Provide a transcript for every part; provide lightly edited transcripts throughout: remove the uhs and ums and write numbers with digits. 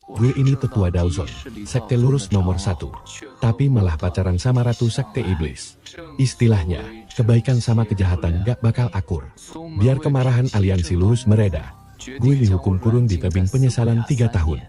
Gue ini tetua Daozon, sekte lurus nomor 1. Tapi malah pacaran sama ratu sekte iblis. Istilahnya, kebaikan sama kejahatan gak bakal akur. Biar kemarahan aliansi lurus mereda, gue dihukum kurung di tebing penyesalan 3 tahun.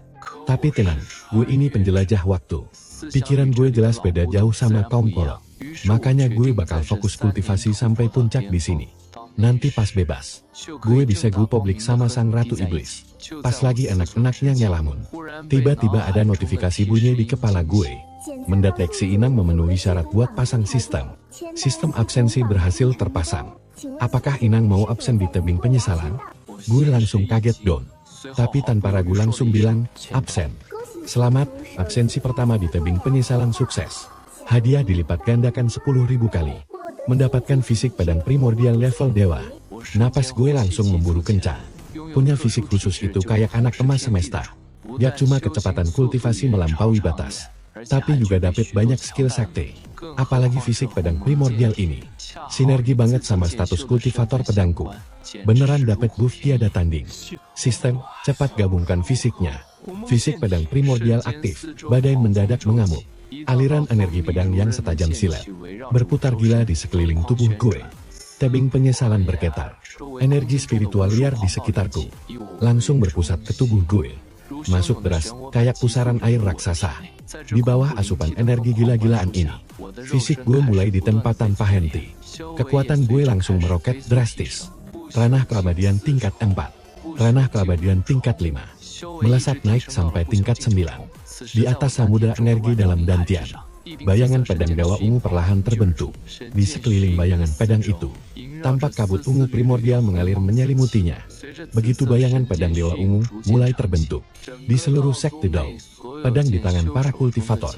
Tapi tenang, gue ini penjelajah waktu. Pikiran gue jelas beda jauh sama kaum kolot. Makanya gue bakal fokus kultivasi sampai puncak di sini. Nanti pas bebas, gue bisa go publik sama sang ratu iblis. Pas lagi anak-anaknya nyelamun, tiba-tiba ada notifikasi bunyi di kepala gue. Mendeteksi Inang memenuhi syarat buat pasang sistem. Sistem absensi berhasil terpasang. Apakah Inang mau absen di tebing penyesalan? Gue langsung kaget dong. Tapi tanpa ragu langsung bilang, absen. Selamat, absensi pertama di tebing penyesalan sukses. Hadiah dilipat gandakan 10.000 kali. Mendapatkan fisik pedang primordial level dewa. Napas gue langsung memburu kencang. Punya fisik khusus itu kayak anak emas semesta. Gak cuma kecepatan kultivasi melampaui batas, tapi juga dapat banyak skill sakti. Apalagi fisik pedang primordial ini sinergi banget sama status kultivator pedangku. Beneran dapat buff tiada tanding. Sistem, cepat gabungkan fisiknya. Fisik pedang primordial aktif, badai mendadak mengamuk. Aliran energi pedang yang setajam silet berputar gila di sekeliling tubuh gue. Tebing penyesalan bergetar. Energi spiritual liar di sekitarku langsung berpusat ke tubuh gue. Masuk deras, kayak pusaran air raksasa. Di bawah asupan energi gila-gilaan ini, fisik gue mulai ditempa tanpa henti. Kekuatan gue langsung meroket drastis. Ranah keabadian tingkat 4. Ranah keabadian tingkat 5. Melesat naik sampai tingkat 9. Di atas samudra energi dalam dantian, bayangan pedang dewa ungu perlahan terbentuk. Di sekeliling bayangan pedang itu, tampak kabut ungu primordial mengalir menyelimutinya. Begitu bayangan pedang dewa ungu mulai terbentuk, di seluruh sekte Dao, pedang di tangan para kultivator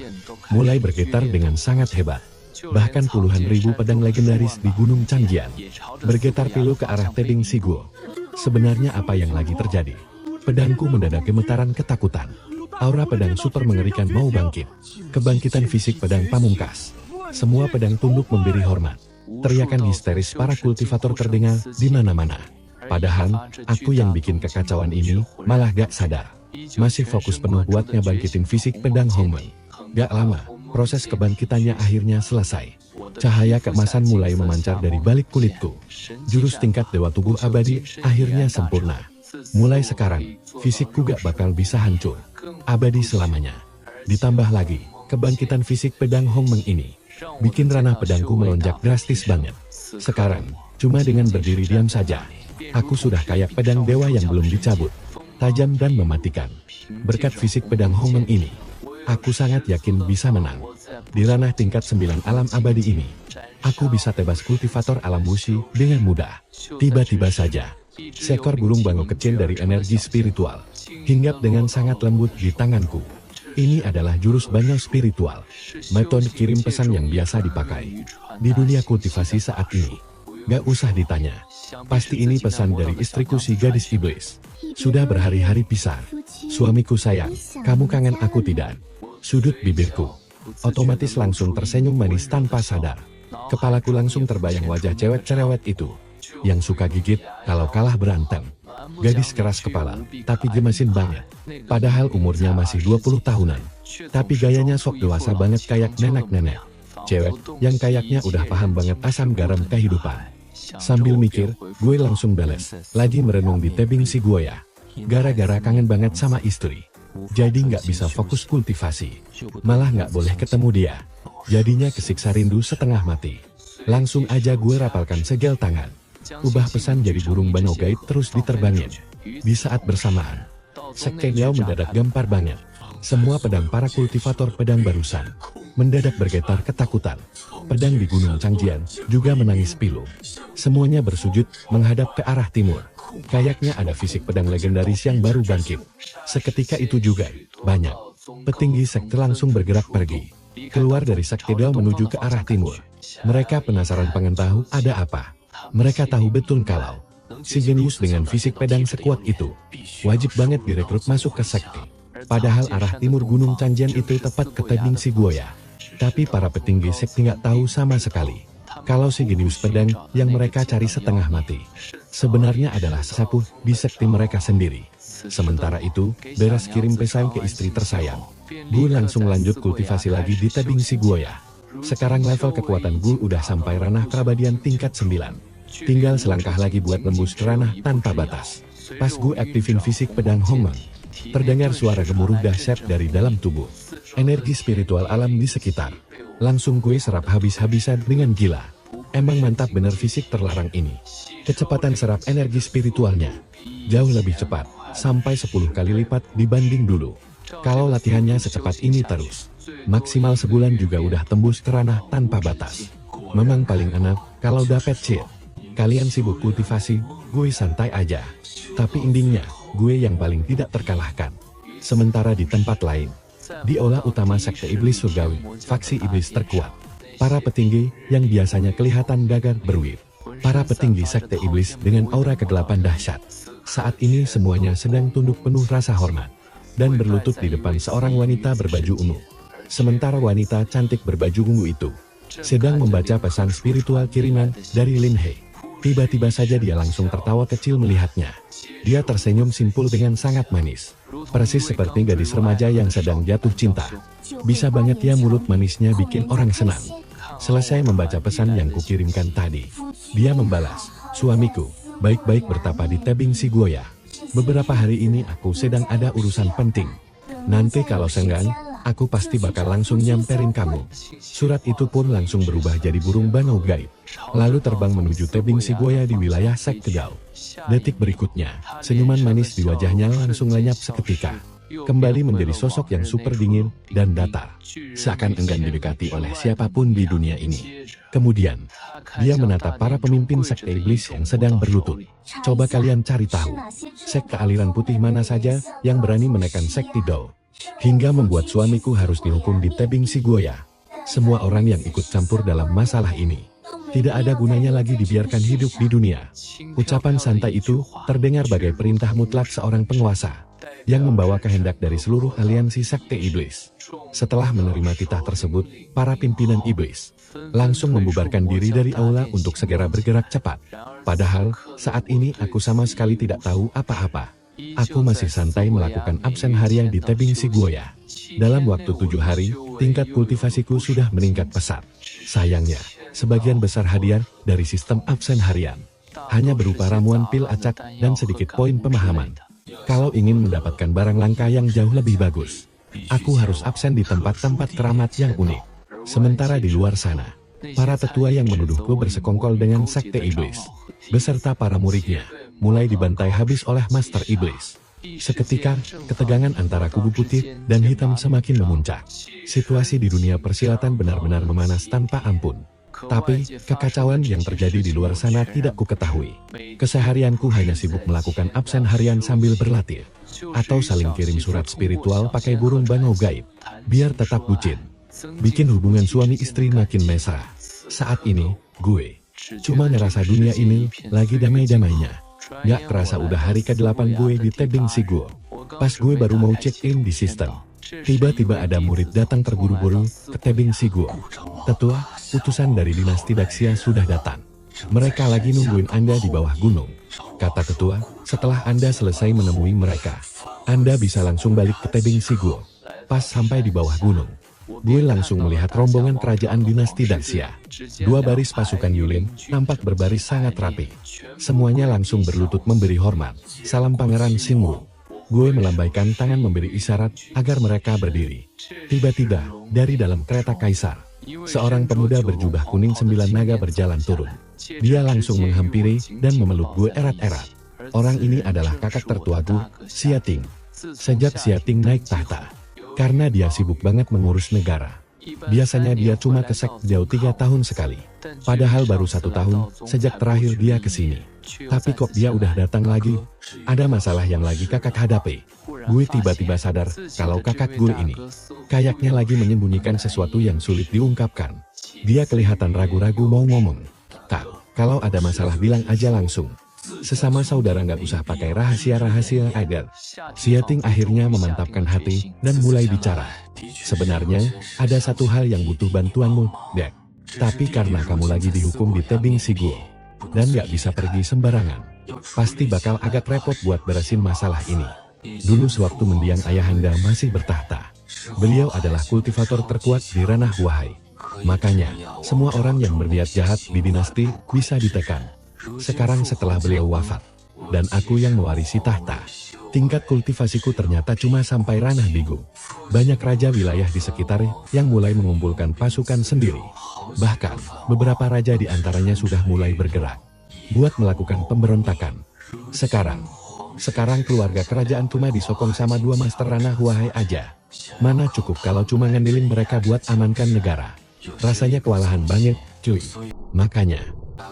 mulai bergetar dengan sangat hebat. Bahkan puluhan ribu pedang legendaris di Gunung Changjian bergetar pilu ke arah tebing Siguo. Sebenarnya apa yang lagi terjadi? Pedangku mendadak gemetaran ketakutan. Aura pedang super mengerikan mau bangkit. Kebangkitan fisik pedang pamungkas. Semua pedang tunduk memberi hormat. Teriakan histeris para kultivator terdengar di mana-mana. Padahal, aku yang bikin kekacauan ini malah gak sadar. Masih fokus penuh buat ngebangkitin fisik pedang Hongmeng. Gak lama, proses kebangkitannya akhirnya selesai. Cahaya keemasan mulai memancar dari balik kulitku. Jurus tingkat dewa tubuh abadi akhirnya sempurna. Mulai sekarang, fisikku gak bakal bisa hancur abadi selamanya. Ditambah lagi, kebangkitan fisik pedang Hongmeng ini bikin ranah pedangku melonjak drastis banget. Sekarang, cuma dengan berdiri diam saja, aku sudah kayak pedang dewa yang belum dicabut. Tajam dan mematikan. Berkat fisik pedang Hongmeng ini, aku sangat yakin bisa menang. Di ranah tingkat 9 alam abadi ini, aku bisa tebas kultivator alam wuxi dengan mudah. Tiba-tiba saja, seekor burung bango kecil dari energi spiritual hinggap dengan sangat lembut di tanganku. Ini adalah jurus bango spiritual. Metode kirim pesan yang biasa dipakai di dunia kultivasi saat ini. Gak usah ditanya, pasti ini pesan dari istriku si gadis iblis. Sudah berhari-hari pisah. Suamiku sayang, kamu kangen aku tidak? Sudut bibirku otomatis langsung tersenyum manis tanpa sadar. Kepalaku langsung terbayang wajah cewek cerewet itu yang suka gigit kalau kalah berantem. Gadis keras kepala, tapi gemesin banget. Padahal umurnya masih 20 tahunan. Tapi gayanya sok dewasa banget kayak nenek-nenek. Cewek yang kayaknya udah paham banget asam garam kehidupan. Sambil mikir, gue langsung beles. Lagi merenung di tebing Siguo ya. Gara-gara kangen banget sama istri. Jadi nggak bisa fokus kultivasi. Malah nggak boleh ketemu dia. Jadinya kesiksa rindu setengah mati. Langsung aja gue rapalkan segel tangan. Ubah pesan jadi burung bango gaib terus diterbangin. Di saat bersamaan, sekte Liao mendadak gempar banget. Semua pedang para kultivator pedang barusan mendadak bergetar ketakutan. Pedang di Gunung Changjian juga menangis pilu. Semuanya bersujud menghadap ke arah timur. Kayaknya ada fisik pedang legendaris yang baru bangkit. Seketika itu juga, banyak petinggi sekte langsung bergerak pergi. Keluar dari sekte Liao menuju ke arah timur. Mereka penasaran pengen tahu ada apa. Mereka tahu betul kalau si jenius dengan fisik pedang sekuat itu wajib banget direkrut masuk ke sekte. Padahal arah timur Gunung Changjian itu tepat ke tebing Siguo ya. Tapi para petinggi sekte nggak tahu sama sekali kalau si jenius pedang yang mereka cari setengah mati sebenarnya adalah sesepuh di sekte mereka sendiri. Sementara itu, beres kirim pesan ke istri tersayang, gue langsung lanjut kultivasi lagi di tebing Siguoya. Sekarang level kekuatan gue udah sampai ranah keabadian tingkat 9. Tinggal selangkah lagi buat nembus ke ranah tanpa batas. Pas gue aktifin fisik pedang Hongmeng, terdengar suara gemuruh dahsyat dari dalam tubuh. Energi spiritual alam di sekitar. Langsung gue serap habis-habisan dengan gila. Emang mantap bener fisik terlarang ini. Kecepatan serap energi spiritualnya jauh lebih cepat, sampai 10 kali lipat dibanding dulu. Kalau latihannya secepat ini terus, maksimal sebulan juga udah tembus ke ranah tanpa batas. Memang paling enak kalau dapet cheat. Kalian sibuk kultivasi, gue santai aja. Tapi endingnya, gue yang paling tidak terkalahkan. Sementara di tempat lain, di aula utama Sekte Iblis Surgawi, faksi iblis terkuat. Para petinggi yang biasanya kelihatan gagah berwib. Para petinggi Sekte Iblis dengan aura kegelapan dahsyat. Saat ini semuanya sedang tunduk penuh rasa hormat dan berlutut di depan seorang wanita berbaju ungu. Sementara wanita cantik berbaju ungu itu sedang membaca pesan spiritual kiriman dari Lin He. Tiba-tiba saja dia langsung tertawa kecil melihatnya. Dia tersenyum simpul dengan sangat manis. Persis seperti gadis remaja yang sedang jatuh cinta. Bisa banget ya mulut manisnya bikin orang senang. Selesai membaca pesan yang kukirimkan tadi, dia membalas, suamiku, baik-baik bertapa di tebing Siguoya. Beberapa hari ini aku sedang ada urusan penting. Nanti kalau senggang, aku pasti bakal langsung nyamperin kamu. Surat itu pun langsung berubah jadi burung bangau gaib. Lalu terbang menuju tebing Siguoya di wilayah Sekte Gao. Detik berikutnya, senyuman manis di wajahnya langsung lenyap seketika. Kembali menjadi sosok yang super dingin dan datar. Seakan enggan didekati oleh siapapun di dunia ini. Kemudian, dia menatap para pemimpin Sekte Iblis yang sedang berlutut. Coba kalian cari tahu, sekte aliran putih mana saja yang berani menekan Sekte Dao, hingga membuat suamiku harus dihukum di tebing Siguoya. Semua orang yang ikut campur dalam masalah ini tidak ada gunanya lagi dibiarkan hidup di dunia. Ucapan santai itu terdengar bagai perintah mutlak seorang penguasa yang membawa kehendak dari seluruh aliansi Sekte Iblis. Setelah menerima titah tersebut, para pimpinan iblis langsung membubarkan diri dari aula untuk segera bergerak cepat. Padahal, saat ini aku sama sekali tidak tahu apa-apa. Aku masih santai melakukan absen harian di tebing Siguoya. Dalam waktu 7 hari, tingkat kultivasiku sudah meningkat pesat. Sayangnya, sebagian besar hadiah dari sistem absen harian hanya berupa ramuan pil acak dan sedikit poin pemahaman. Kalau ingin mendapatkan barang langka yang jauh lebih bagus, aku harus absen di tempat-tempat keramat yang unik. Sementara di luar sana, para tetua yang menuduhku bersekongkol dengan Sekte Iblis, beserta para muridnya, mulai dibantai habis oleh Master Iblis. Seketika, ketegangan antara kubu putih dan hitam semakin memuncak. Situasi di dunia persilatan benar-benar memanas tanpa ampun. Tapi, kekacauan yang terjadi di luar sana tidak kuketahui. Keseharianku hanya sibuk melakukan absen harian sambil berlatih, atau saling kirim surat spiritual pakai burung bangau gaib, biar tetap bucin. Bikin hubungan suami istri makin mesra. Saat ini, gue cuma ngerasa dunia ini lagi damai-damainya. Gak kerasa udah hari ke-8 gue di tebing Siguo. Pas gue baru mau check-in di sistem, tiba-tiba ada murid datang terburu-buru ke tebing Siguo. Tetua, utusan dari dinasti Daxia sudah datang. Mereka lagi nungguin Anda di bawah gunung. Kata ketua, setelah Anda selesai menemui mereka, Anda bisa langsung balik ke tebing Siguo. Pas sampai di bawah gunung, gue langsung melihat rombongan kerajaan dinasti Daxia. 2 baris pasukan Yulin nampak berbaris sangat rapi. Semuanya langsung berlutut memberi hormat. Salam Pangeran Xinwu. Gue melambaikan tangan memberi isyarat agar mereka berdiri. Tiba-tiba, dari dalam kereta kaisar, seorang pemuda berjubah kuning 9 naga berjalan turun. Dia langsung menghampiri dan memeluk gue erat-erat. Orang ini adalah kakak tertuaku, Xia Ting. Sejak Xia Ting naik tahta, karena dia sibuk banget mengurus negara, biasanya dia cuma ke Sekte Gao 3 tahun sekali. Padahal baru 1 tahun sejak terakhir dia ke sini. Tapi kok dia udah datang lagi? Ada masalah yang lagi kakak hadapi. Gue tiba-tiba sadar kalau kakak gue ini kayaknya lagi menyembunyikan sesuatu yang sulit diungkapkan. Dia kelihatan ragu-ragu mau ngomong. Kak, kalau ada masalah bilang aja langsung. Sesama saudara nggak usah pakai rahasia-rahasia agar. Xia Ting akhirnya memantapkan hati dan mulai bicara. Sebenarnya, ada satu hal yang butuh bantuanmu, Dek. Tapi karena kamu lagi dihukum di tebing Siguo dan nggak bisa pergi sembarangan, pasti bakal agak repot buat beresin masalah ini. Dulu sewaktu mendiang ayahanda masih bertahta, beliau adalah kultivator terkuat di ranah Huahai. Makanya, semua orang yang berniat jahat di dinasti bisa ditekan. Sekarang setelah beliau wafat, dan aku yang mewarisi tahta, tingkat kultivasiku ternyata cuma sampai ranah bigu. Banyak raja wilayah di sekitar yang mulai mengumpulkan pasukan sendiri. Bahkan, beberapa raja di antaranya sudah mulai bergerak buat melakukan pemberontakan. Sekarang keluarga kerajaan cuma disokong sama 2 master ranah Huahai aja. Mana cukup kalau cuma ngandelin mereka buat amankan negara. Rasanya kewalahan banget, cuy. Makanya,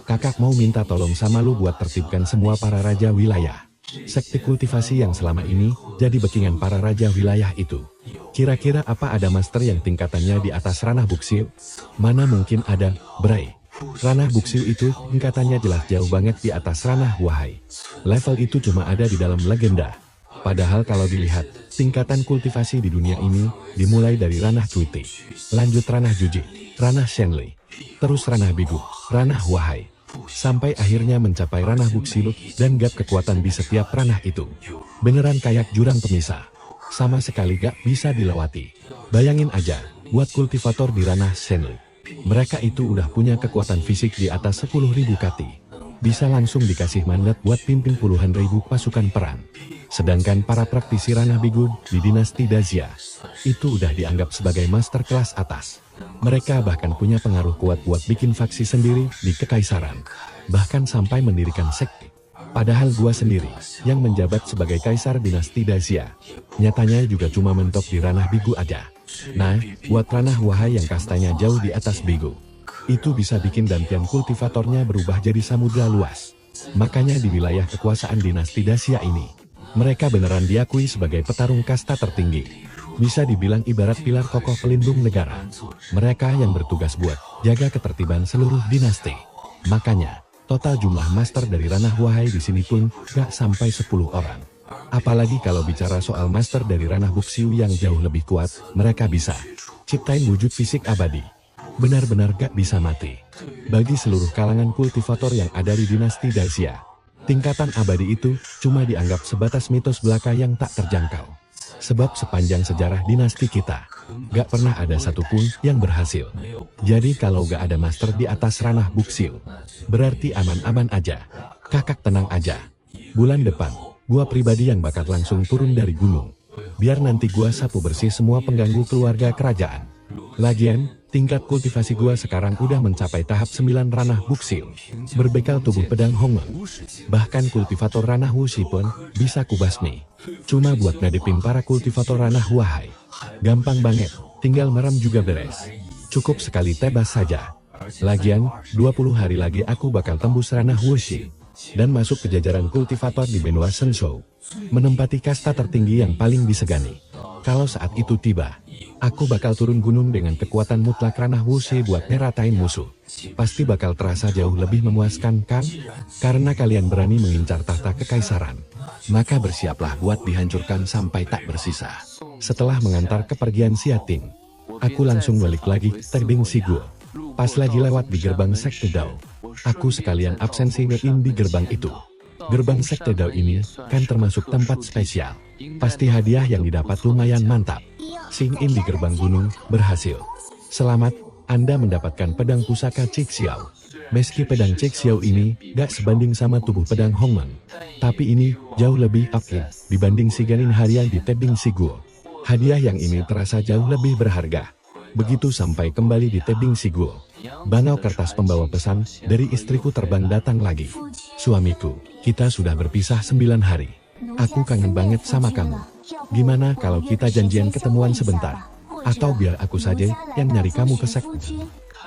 kakak mau minta tolong sama lu buat tertibkan semua para raja wilayah. Sekte kultivasi yang selama ini jadi backingan para raja wilayah itu. Kira-kira apa ada master yang tingkatannya di atas ranah Buksil? Mana mungkin ada, Bray. Ranah Buksil itu tingkatannya jelas jauh banget di atas ranah Huahai. Level itu cuma ada di dalam legenda. Padahal kalau dilihat, tingkatan kultivasi di dunia ini dimulai dari ranah Cuiti, lanjut ranah Juji, ranah Shenli, terus ranah Bigu, ranah Huahai, sampai akhirnya mencapai ranah Buksil dan gap kekuatan di setiap ranah itu. Beneran kayak jurang pemisah. Sama sekali gak bisa dilewati. Bayangin aja, buat kultivator di ranah Shenli. Mereka itu udah punya kekuatan fisik di atas 10.000 kati. Bisa langsung dikasih mandat buat pimpin puluhan ribu pasukan perang. Sedangkan para praktisi ranah bigu di dinasti Dazia, itu udah dianggap sebagai master kelas atas. Mereka bahkan punya pengaruh kuat buat bikin faksi sendiri di kekaisaran. Bahkan sampai mendirikan sekte. Padahal gua sendiri, yang menjabat sebagai kaisar dinasti Dazia, nyatanya juga cuma mentok di ranah bigu aja. Nah, buat ranah Huahai yang kastanya jauh di atas bigu, itu bisa bikin dantian kultivatornya berubah jadi samudra luas. Makanya di wilayah kekuasaan dinasti Dazia ini, mereka beneran diakui sebagai petarung kasta tertinggi. Bisa dibilang ibarat pilar kokoh pelindung negara. Mereka yang bertugas buat jaga ketertiban seluruh dinasti. Makanya, total jumlah master dari ranah Huahai di sini pun gak sampai 10 orang. Apalagi kalau bicara soal master dari ranah Buksil yang jauh lebih kuat, mereka bisa ciptain wujud fisik abadi. Benar-benar gak bisa mati. Bagi seluruh kalangan kultivator yang ada di dinasti Dazia, tingkatan abadi itu cuma dianggap sebatas mitos belaka yang tak terjangkau. Sebab sepanjang sejarah dinasti kita, gak pernah ada satupun yang berhasil. Jadi kalau gak ada master di atas ranah Buksil, berarti aman-aman aja. Kakak tenang aja. Bulan depan, gua pribadi yang bakal langsung turun dari gunung. Biar nanti gua sapu bersih semua pengganggu keluarga kerajaan. Lagian, tingkat kultivasi gua sekarang udah mencapai tahap 9 ranah Buksil. Berbekal tubuh pedang Hongmen. Bahkan kultivator ranah Wuxi pun bisa kubasmi. Cuma buat ngadepin para kultivator ranah Huahai, gampang banget, tinggal merem juga beres. Cukup sekali tebas saja. Lagian, 20 hari lagi aku bakal tembus ranah Wuxi dan masuk ke jajaran kultivator di benua Shenzhou, menempati kasta tertinggi yang paling disegani. Kalau saat itu tiba, aku bakal turun gunung dengan kekuatan mutlak ranah Wuxi buat ngeratain musuh. Pasti bakal terasa jauh lebih memuaskan kan? Karena kalian berani mengincar tahta kekaisaran, maka bersiaplah buat dihancurkan sampai tak bersisa. Setelah mengantar kepergian Xiating, aku langsung balik lagi ke Tebing Siguo. Pas lagi lewat di gerbang Sekte Dao, aku sekalian absensi nge-in di gerbang itu. Gerbang Sekte Dao ini kan termasuk tempat spesial. Pasti hadiah yang didapat lumayan mantap. Sing-in di gerbang gunung berhasil. Selamat, Anda mendapatkan pedang pusaka Cik Xiao. Meski pedang Cik Xiao ini gak sebanding sama tubuh pedang Hongmen, tapi ini jauh lebih oke dibanding Siganin harian di Tebing Siguo. Hadiah yang ini terasa jauh lebih berharga. Begitu sampai kembali di Tebing Siguo, banau kertas pembawa pesan dari istriku terbang datang lagi. Suamiku, kita sudah berpisah 9 hari. Aku kangen banget sama kamu. Gimana kalau kita janjian ketemuan sebentar? Atau biar aku saja yang nyari kamu ke sekte.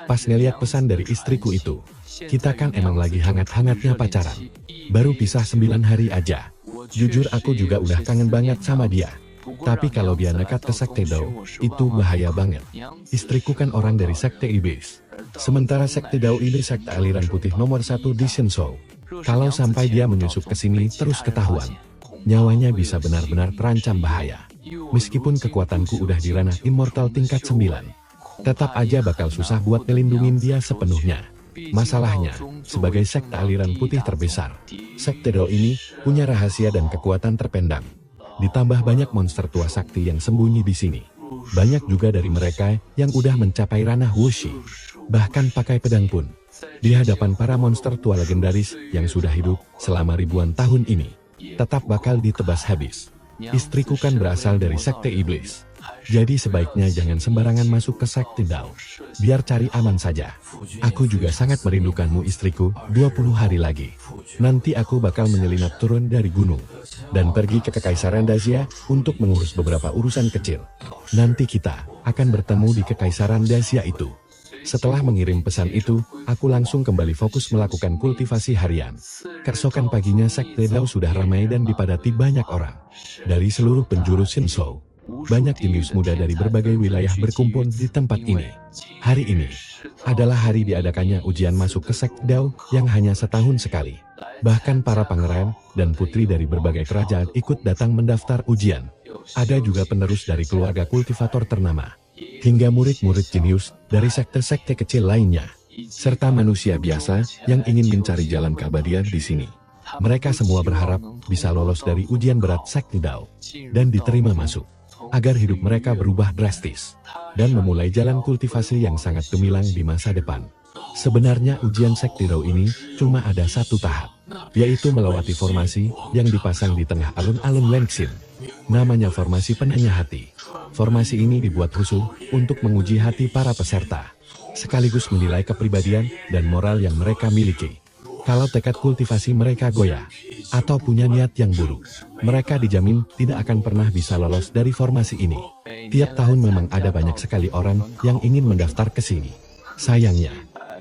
Pas ngeliat pesan dari istriku itu, kita kan emang lagi hangat-hangatnya pacaran. Baru pisah 9 hari aja. Jujur aku juga udah kangen banget sama dia. Tapi kalau dia nekat ke Sekte Dao, itu bahaya banget. Istriku kan orang dari Sekte Iblis. Sementara Sekte Dao ini sekte aliran putih nomor 1 di Shenzhou. Kalau sampai dia menyusup ke sini terus ketahuan, nyawanya bisa benar-benar terancam bahaya. Meskipun kekuatanku udah di ranah immortal tingkat 9, tetap aja bakal susah buat ngelindungin dia sepenuhnya. Masalahnya, sebagai sekte aliran putih terbesar, Sekte Dao ini punya rahasia dan kekuatan terpendam. Ditambah banyak monster tua sakti yang sembunyi di sini. Banyak juga dari mereka yang udah mencapai ranah Wuxi. Bahkan pakai pedang pun. Di hadapan para monster tua legendaris yang sudah hidup selama ribuan tahun ini, tetap bakal ditebas habis. Istriku kan berasal dari Sekte Iblis. Jadi sebaiknya jangan sembarangan masuk ke Sekte Dao. Biar cari aman saja. Aku juga sangat merindukanmu istriku, 20 hari lagi. Nanti aku bakal menyelinap turun dari gunung. Dan pergi ke Kekaisaran Dacia untuk mengurus beberapa urusan kecil. Nanti kita akan bertemu di Kekaisaran Dacia itu. Setelah mengirim pesan itu, aku langsung kembali fokus melakukan kultivasi harian. Keesokan paginya Sekte Dao sudah ramai dan dipadati banyak orang. Dari seluruh penjuru Shinzhou. Banyak jenius muda dari berbagai wilayah berkumpul di tempat ini. Hari ini adalah hari diadakannya ujian masuk ke Sekte Dao yang hanya setahun sekali. Bahkan para pangeran dan putri dari berbagai kerajaan ikut datang mendaftar ujian. Ada juga penerus dari keluarga kultivator ternama. Hingga murid-murid jenius dari sekte-sekte kecil lainnya. Serta manusia biasa yang ingin mencari jalan keabadian di sini. Mereka semua berharap bisa lolos dari ujian berat Sekte Dao dan diterima masuk. Agar hidup mereka berubah drastis dan memulai jalan kultivasi yang sangat gemilang di masa depan. Sebenarnya ujian Sekte Dao ini cuma ada satu tahap, yaitu melewati formasi yang dipasang di tengah alun-alun Lengxin. Namanya formasi penanya hati. Formasi ini dibuat khusus untuk menguji hati para peserta, sekaligus menilai kepribadian dan moral yang mereka miliki. Kalau tekad kultivasi mereka goyah, atau punya niat yang buruk, mereka dijamin tidak akan pernah bisa lolos dari formasi ini. Tiap tahun memang ada banyak sekali orang yang ingin mendaftar ke sini. Sayangnya,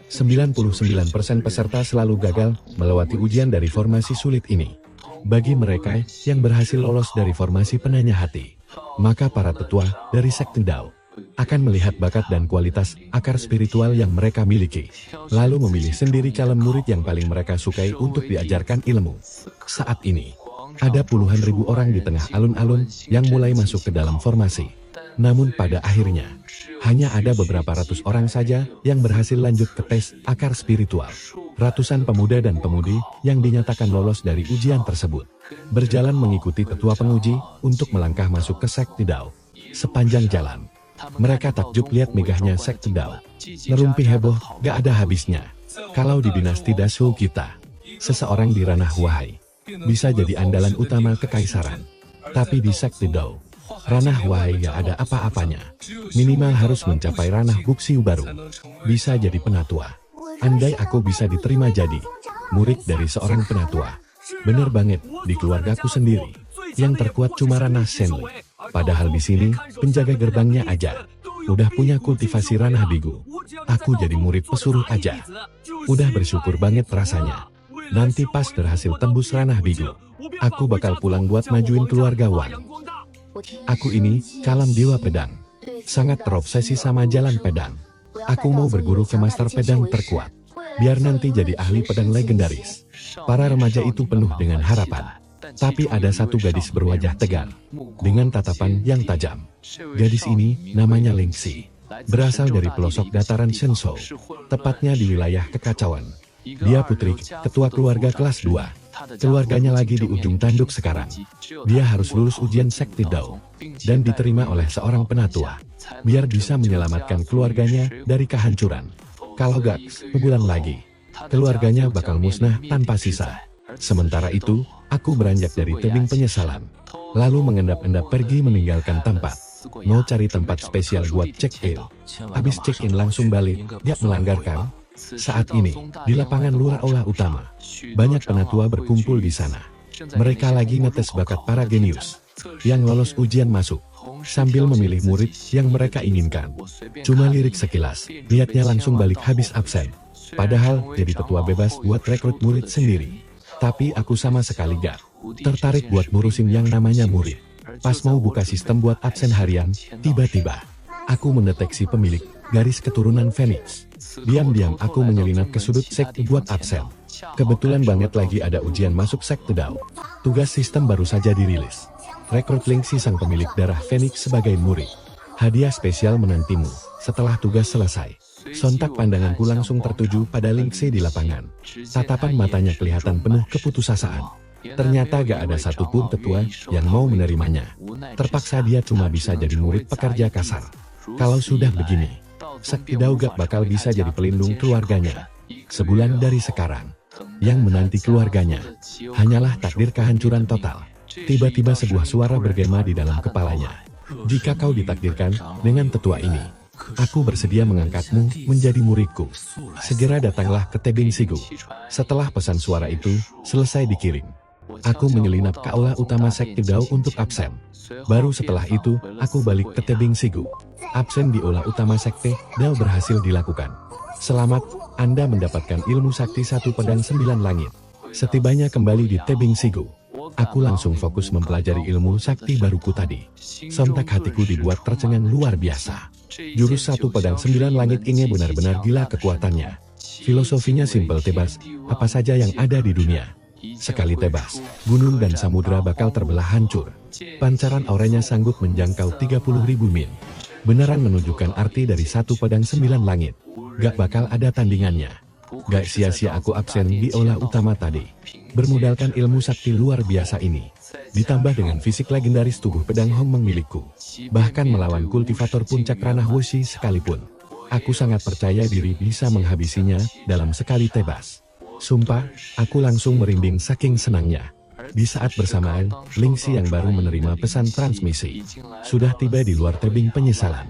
99% peserta selalu gagal melewati ujian dari formasi sulit ini. Bagi mereka yang berhasil lolos dari formasi penanya hati, maka para tetua dari Sekte Dao akan melihat bakat dan kualitas akar spiritual yang mereka miliki, lalu memilih sendiri calon murid yang paling mereka sukai untuk diajarkan ilmu. Saat ini, ada puluhan ribu orang di tengah alun-alun yang mulai masuk ke dalam formasi. Namun pada akhirnya, hanya ada beberapa ratus orang saja yang berhasil lanjut ke tes akar spiritual. Ratusan pemuda dan pemudi yang dinyatakan lolos dari ujian tersebut berjalan mengikuti tetua penguji untuk melangkah masuk ke Sekte Dao. Sepanjang jalan, mereka takjub lihat megahnya Sekte Dao. Ngerumpi heboh, gak ada habisnya. Kalau di dinasti Dashou kita, seseorang di ranah Huai bisa jadi andalan utama kekaisaran. Tapi di Sekte Dao, ranah Huai gak ada apa-apanya. Minimal harus mencapai ranah Guxiu baru bisa jadi penatua. Andai aku bisa diterima jadi murid dari seorang penatua. Bener banget, di keluargaku sendiri yang terkuat cuma ranah Shenli. Padahal di sini penjaga gerbangnya aja udah punya kultivasi ranah Bigu. Aku jadi murid pesuruh aja. Udah bersyukur banget rasanya. Nanti pas berhasil tembus ranah Bigu, aku bakal pulang buat majuin keluarga Wang. Aku ini kalam dewa pedang, sangat terobsesi sama jalan pedang. Aku mau berguru ke master pedang terkuat, biar nanti jadi ahli pedang legendaris. Para remaja itu penuh dengan harapan. Tapi ada satu gadis berwajah tegar, dengan tatapan yang tajam. Gadis ini namanya Lingxi, berasal dari pelosok dataran Shenzhou, tepatnya di wilayah kekacauan. Dia putri ketua keluarga kelas 2. Keluarganya lagi di ujung tanduk sekarang. Dia harus lulus ujian Sekte Dao dan diterima oleh seorang penatua, biar bisa menyelamatkan keluarganya dari kehancuran. Kalau gak, sebulan lagi, keluarganya bakal musnah tanpa sisa. Sementara itu, aku beranjak dari tebing penyesalan, lalu mengendap-endap pergi meninggalkan tempat. Mau cari tempat spesial buat check-in. Habis check-in langsung balik, gak melanggarkan. Saat ini, di lapangan luar aula utama, banyak penatua berkumpul di sana. Mereka lagi ngetes bakat para genius yang lolos ujian masuk, sambil memilih murid yang mereka inginkan. Cuma lirik sekilas, niatnya langsung balik habis absen. Padahal jadi ketua bebas buat rekrut murid sendiri. Tapi aku sama sekali gak tertarik buat ngurusin yang namanya murid. Pas mau buka sistem buat absen harian, tiba-tiba aku mendeteksi pemilik garis keturunan Phoenix. Diam-diam aku menyelinap ke sudut sekte buat absen. Kebetulan banget lagi ada ujian masuk Sekte Dao. Tugas sistem baru saja dirilis. Rekrut Lingxi sang pemilik darah Phoenix sebagai murid. Hadiah spesial menantimu setelah tugas selesai. Sontak pandanganku langsung tertuju pada Lingxi di lapangan. Tatapan matanya kelihatan penuh keputusasaan. Ternyata gak ada satupun tetua yang mau menerimanya. Terpaksa dia cuma bisa jadi murid pekerja kasar. Kalau sudah begini, Sakti Dao gak bakal bisa jadi pelindung keluarganya. Sebulan dari sekarang, yang menanti keluarganya hanyalah takdir kehancuran total. Tiba-tiba sebuah suara bergema di dalam kepalanya. Jika kau ditakdirkan dengan tetua ini, aku bersedia mengangkatmu menjadi muridku. Segera datanglah ke Tebing Sigu. Setelah pesan suara itu selesai dikirim, aku menyelinap ke aula utama Sakti Dao untuk absen. Baru setelah itu, aku balik ke Tebing Sigu. Absen di aula utama Sekte Dao berhasil dilakukan. Selamat, Anda mendapatkan ilmu sakti 1 pedang 9 langit. Setibanya kembali di Tebing Sigu, aku langsung fokus mempelajari ilmu sakti baruku tadi. Sontak hatiku dibuat tercengang luar biasa. Jurus 1 pedang 9 langit ini benar-benar gila kekuatannya. Filosofinya simpel tebas, apa saja yang ada di dunia. Sekali tebas, gunung dan samudra bakal terbelah hancur. Pancaran auranya sanggup menjangkau 30.000 mil. Beneran menunjukkan arti dari 1 pedang 9 langit. Gak bakal ada tandingannya. Gak sia-sia aku absen di aula utama tadi. Bermodalkan ilmu sakti luar biasa ini, ditambah dengan fisik legendaris tubuh pedang Hongmeng milikku, bahkan melawan kultivator puncak ranah Wuxi sekalipun, aku sangat percaya diri bisa menghabisinya dalam sekali tebas. Sumpah, aku langsung merinding saking senangnya. Di saat bersamaan, Lingxi yang baru menerima pesan transmisi sudah tiba di luar tebing penyesalan.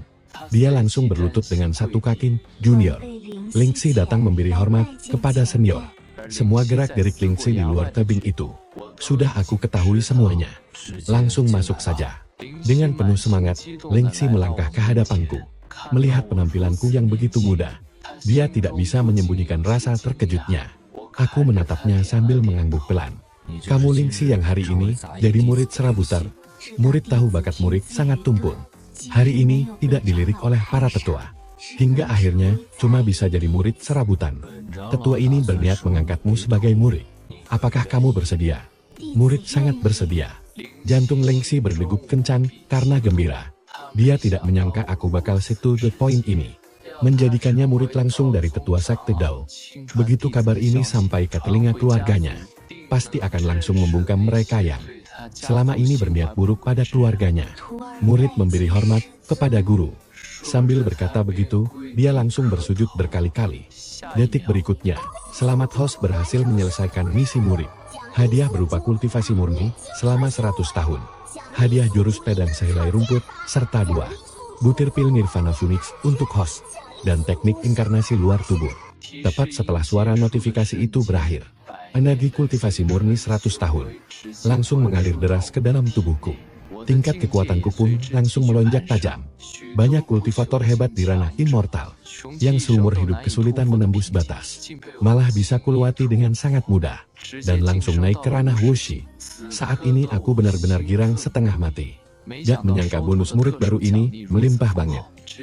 Dia langsung berlutut dengan satu kaki, "Junior." Lingxi datang memberi hormat kepada senior. Semua gerak-gerik Lingxi di luar tebing itu sudah aku ketahui semuanya. Langsung masuk saja. Dengan penuh semangat, Lingxi melangkah ke hadapanku. Melihat penampilanku yang begitu mudah, dia tidak bisa menyembunyikan rasa terkejutnya. Aku menatapnya sambil mengangguk pelan. "Kamu Lingxi yang hari ini jadi murid serabutan." Murid tahu bakat murid sangat tumpul. Hari ini tidak dilirik oleh para tetua. Hingga akhirnya cuma bisa jadi murid serabutan. Tetua ini berniat mengangkatmu sebagai murid. Apakah kamu bersedia? Murid sangat bersedia. Jantung Lingxi berdegup kencang karena gembira. Dia tidak menyangka aku bakal set to the point ini. Menjadikannya murid langsung dari tetua Sakti Dao. Begitu kabar ini sampai ke telinga keluarganya, pasti akan langsung membungkam mereka yang selama ini berniat buruk pada keluarganya. Murid memberi hormat kepada guru. Sambil berkata begitu, dia langsung bersujud berkali-kali. Detik berikutnya, selamat host berhasil menyelesaikan misi murid. Hadiah berupa kultivasi murni selama 100 tahun. Hadiah jurus pedang sehelai rumput, serta 2 butir pil Nirvana Phoenix untuk host. Dan teknik inkarnasi luar tubuh. Tepat setelah suara notifikasi itu berakhir, energi kultivasi murni 100 tahun langsung mengalir deras ke dalam tubuhku. Tingkat kekuatanku pun langsung melonjak tajam. Banyak kultivator hebat di ranah immortal yang seumur hidup kesulitan menembus batas, malah bisa kulewati dengan sangat mudah dan langsung naik ke ranah Wuxi. Saat ini aku benar-benar girang setengah mati. Gak menyangka bonus murid baru ini melimpah banget.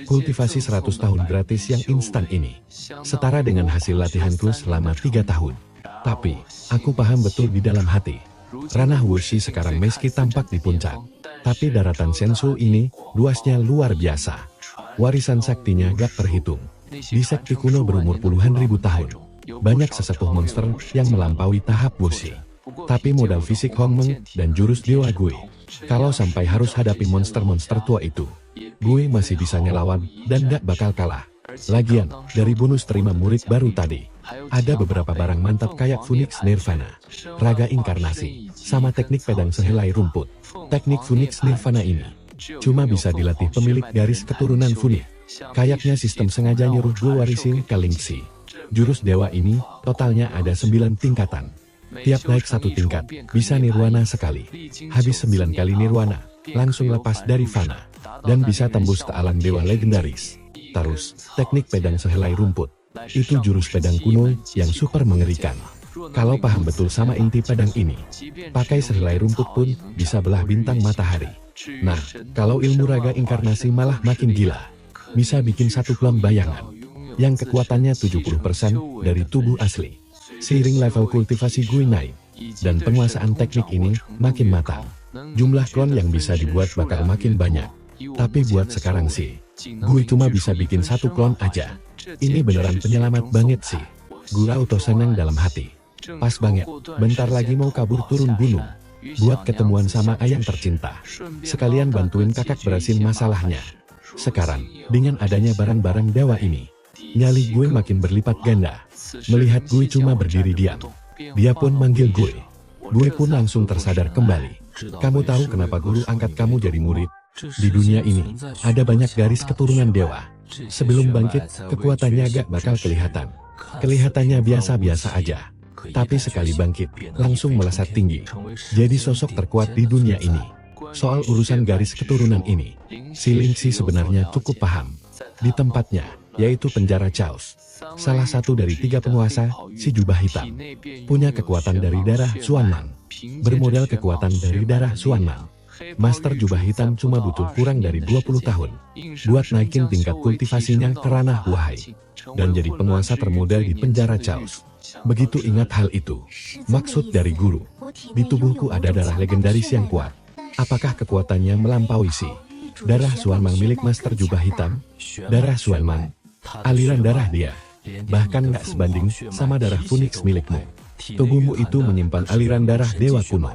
Kultivasi 100 tahun gratis yang instan ini setara dengan hasil latihanku selama 3 tahun. Tapi, aku paham betul di dalam hati, ranah Wuxi sekarang meski tampak di puncak, tapi daratan Sensu ini luasnya luar biasa. Warisan saktinya gak terhitung. Di sekti kuno berumur puluhan ribu tahun, banyak sesepuh monster yang melampaui tahap Wuxi. Tapi modal fisik Hongmeng dan jurus Dewa gue, kalau sampai harus hadapi monster-monster tua itu, gue masih bisa ngelawan dan gak bakal kalah. Lagian, dari bonus terima murid baru tadi, ada beberapa barang mantap kayak Phoenix Nirvana, Raga Inkarnasi, sama teknik pedang sehelai rumput. Teknik Phoenix Nirvana ini cuma bisa dilatih pemilik garis keturunan Phoenix. Kayaknya sistem sengaja nyuruh gue warisin ke Lingxi. Jurus dewa ini totalnya ada 9 tingkatan. Tiap naik 1 tingkat, bisa nirwana sekali. Habis 9 kali nirwana, langsung lepas dari fana, dan bisa tembus ke alam dewa legendaris. Terus, teknik pedang sehelai rumput, itu jurus pedang kuno yang super mengerikan. Kalau paham betul sama inti pedang ini, pakai sehelai rumput pun bisa belah bintang matahari. Nah, kalau ilmu raga inkarnasi malah makin gila. Bisa bikin 1 klon bayangan, yang kekuatannya 70% dari tubuh asli. Seiring level kultivasi gue naik, dan penguasaan teknik ini makin matang, jumlah klon yang bisa dibuat bakal makin banyak. Tapi buat sekarang sih, gue cuma bisa bikin 1 klon aja. Ini beneran penyelamat banget sih. Gue auto senang dalam hati. Pas banget, bentar lagi mau kabur turun gunung. Buat ketemuan sama ayang tercinta. Sekalian bantuin kakak berasin masalahnya. Sekarang, dengan adanya barang-barang dewa ini, nyali gue makin berlipat ganda. Melihat gue cuma berdiri diam, dia pun manggil gue. Gue pun langsung tersadar kembali. Kamu tahu kenapa guru angkat kamu jadi murid? Di dunia ini, ada banyak garis keturunan dewa. Sebelum bangkit, kekuatannya gak bakal kelihatan. Kelihatannya biasa-biasa aja. Tapi sekali bangkit, langsung melesat tinggi. Jadi sosok terkuat di dunia ini. Soal urusan garis keturunan ini, si Lingxi sebenarnya cukup paham. Di tempatnya, yaitu penjara Chaos. Salah satu dari 3 penguasa, si jubah hitam, punya kekuatan dari darah Xuanman. Bermodal kekuatan dari darah Xuanman, Master Jubah Hitam cuma butuh kurang dari 20 tahun buat naikin tingkat kultivasinya ke ranah Huahai dan jadi penguasa termuda di penjara Chaos. Begitu ingat hal itu, maksud dari guru, di tubuhku ada darah legendaris yang kuat. Apakah kekuatannya melampaui si darah Xuanman milik Master Jubah Hitam? Darah Xuanman, aliran darah dia, bahkan gak sebanding sama darah Phoenix milikmu. Tubuhmu itu menyimpan aliran darah dewa kuno,